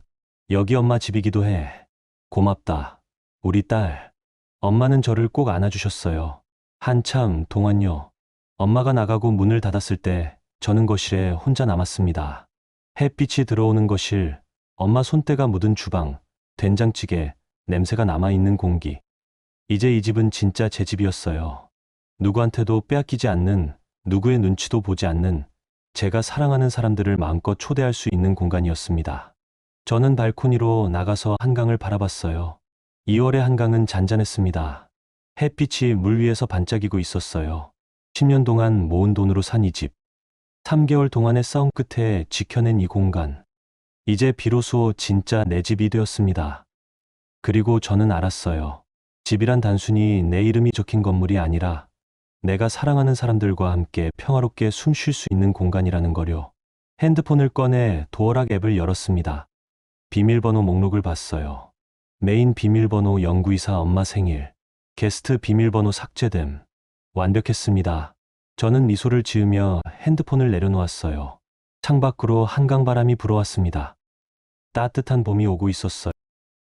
여기 엄마 집이기도 해. 고맙다. 우리 딸. 엄마는 저를 꼭 안아주셨어요. 한참 동안요. 엄마가 나가고 문을 닫았을 때 저는 거실에 혼자 남았습니다. 햇빛이 들어오는 거실, 엄마 손때가 묻은 주방, 된장찌개, 냄새가 남아있는 공기. 이제 이 집은 진짜 제 집이었어요. 누구한테도 빼앗기지 않는, 누구의 눈치도 보지 않는, 제가 사랑하는 사람들을 마음껏 초대할 수 있는 공간이었습니다. 저는 발코니로 나가서 한강을 바라봤어요. 2월의 한강은 잔잔했습니다. 햇빛이 물 위에서 반짝이고 있었어요. 10년 동안 모은 돈으로 산 이 집. 3개월 동안의 싸움 끝에 지켜낸 이 공간. 이제 비로소 진짜 내 집이 되었습니다. 그리고 저는 알았어요. 집이란 단순히 내 이름이 적힌 건물이 아니라 내가 사랑하는 사람들과 함께 평화롭게 숨 쉴 수 있는 공간이라는 거요. 핸드폰을 꺼내 도어락 앱을 열었습니다. 비밀번호 목록을 봤어요. 메인 비밀번호 영구이사 엄마 생일, 게스트 비밀번호 삭제됨. 완벽했습니다. 저는 미소를 지으며 핸드폰을 내려놓았어요. 창밖으로 한강바람이 불어왔습니다. 따뜻한 봄이 오고 있었어요.